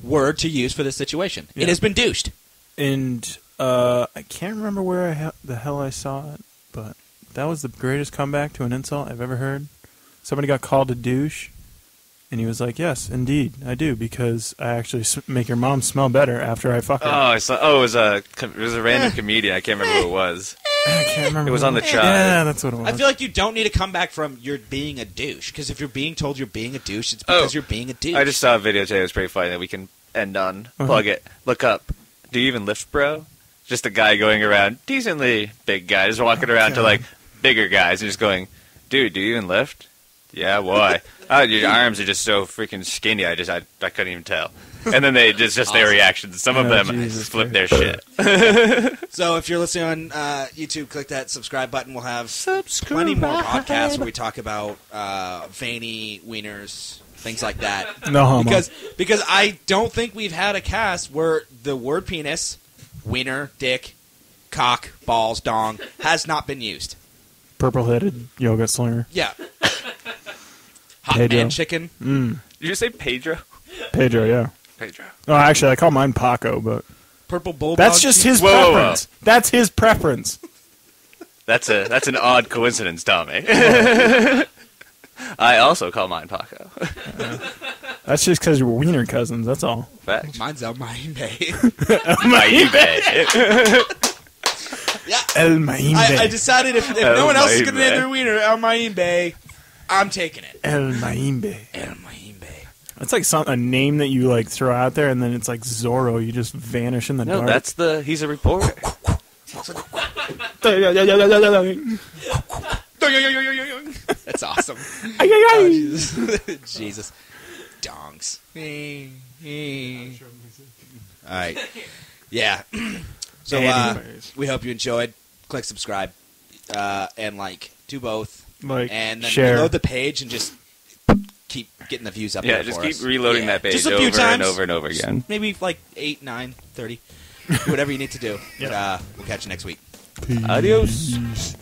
word to use for this situation. Yeah. It has been douched. And I can't remember where the hell I saw it, but that was the greatest comeback to an insult I've ever heard. Somebody got called a douche, and he was like, "Yes, indeed, I do, because I actually make your mom smell better after I fuck her." Oh, it was a random comedian. I can't remember who it was. I can't remember. It was who on the was. chart. Yeah, that's what it was. I feel like you don't need to come back from you're being a douche, because if you're being told you're being a douche, it's because you're being a douche. I just saw a video today. It was pretty funny that we can end on. Plug it. Look up. Do you even lift, bro? Just a guy going around, decently big guy, just walking around to like bigger guys and just going, "Dude, do you even lift?" Yeah, why? Oh, your arms are just so freaking skinny. I couldn't even tell. And then they just their reactions. Some of Oh, them Jesus flip Christ. their shit. So if you're listening on YouTube, click that subscribe button. We'll have plenty more podcasts where we talk about veiny wieners, things like that. No homo. Because I don't think we've had a cast where the word penis, wiener, dick, cock, balls, dong has not been used. Purple-headed yoga slinger. Yeah. Hot Pedro. man chicken. Did you say Pedro? Pedro, yeah. Pedro. Oh, actually, I call mine Paco, but Purple bulldog. that's just his Whoa, whoa, whoa. preference. That's his preference. That's an odd coincidence, Tommy. I also call mine Paco. That's just because we're wiener cousins. That's all. Facts. Mine's El Maimbe. My eBay. Yeah. El Maimbe. I decided if El no one else is going to Maimbe. name their wiener El Maimbe, I'm taking it. El Maimbe. El Maimbe. That's like a name that you like throw out there, and then it's like Zorro. You just vanish in the No, dark. he's a reporter. That's awesome. Oh, Jesus. Jesus. Dongs. All right. Yeah. So Anyways. we hope you enjoyed. Click subscribe and do both. Like, And then share. reload the page and just keep getting the views up Yeah, there just for keep us. reloading Yeah, that page just a over few and times. over and over again. Maybe 8, 9, 30. Whatever you need to do. Yep. But, we'll catch you next week. Adios.